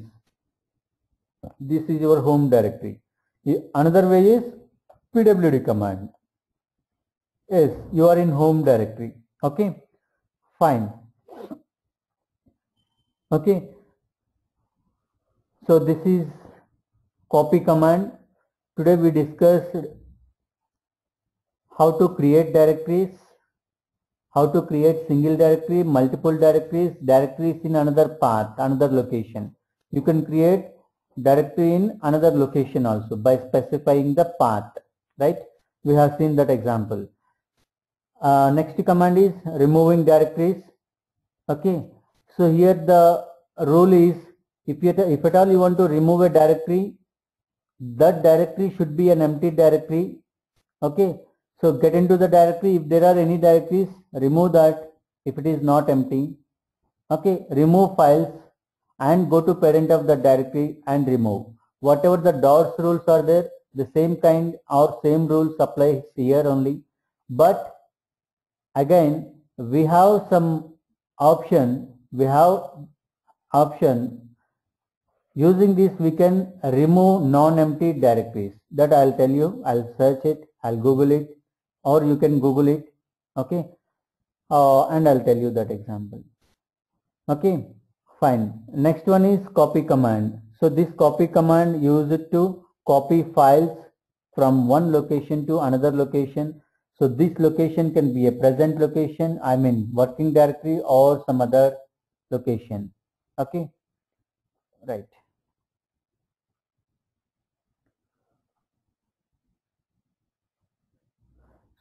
This is your home directory. Another way is pwd command. Yes, you are in home directory. Okay, fine. Okay, so this is copy command. Today we discussed how to create directories, how to create single directory, multiple directories, directories in another path, another location. You can create directory in another location also by specifying the path, right? We have seen that example. Next command is removing directories. Okay, so here the rule is if at all you want to remove a directory, that directory should be an empty directory. Okay, so get into the directory. If there are any directories, remove that if it is not empty. Okay, remove files and go to parent of the directory and remove. Whatever the DOS rules are there, the same kind or same rules apply here only. But again, we have some option. Using this, we can remove non-empty directories. That I'll tell you. I'll search it. I'll Google it, or you can Google it. Okay, and I'll tell you that example. Okay, fine. Next one is copy command. So this copy command used to copy files from one location to another location. So this location can be a present location, I mean working directory, or some other location. Okay, right.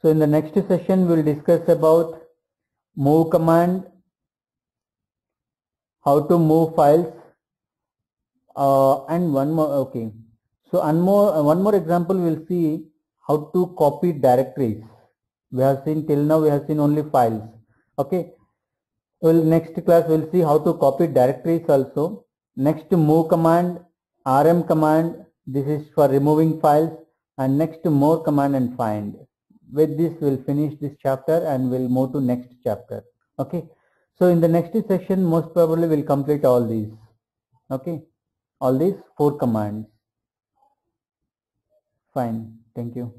So in the next session, we'll discuss about move command, how to move files, and one more. Okay, so one more example, we'll see how to copy directories. We have seen till now, we have seen only files. Okay, well, next class we'll see how to copy directories also. Next, move command, rm command, this is for removing files, and next more command and find. With this we'll finish this chapter and we'll move to next chapter. Okay, so in the next session most probably we'll complete all these. Okay, all these 4 commands. Fine, thank you.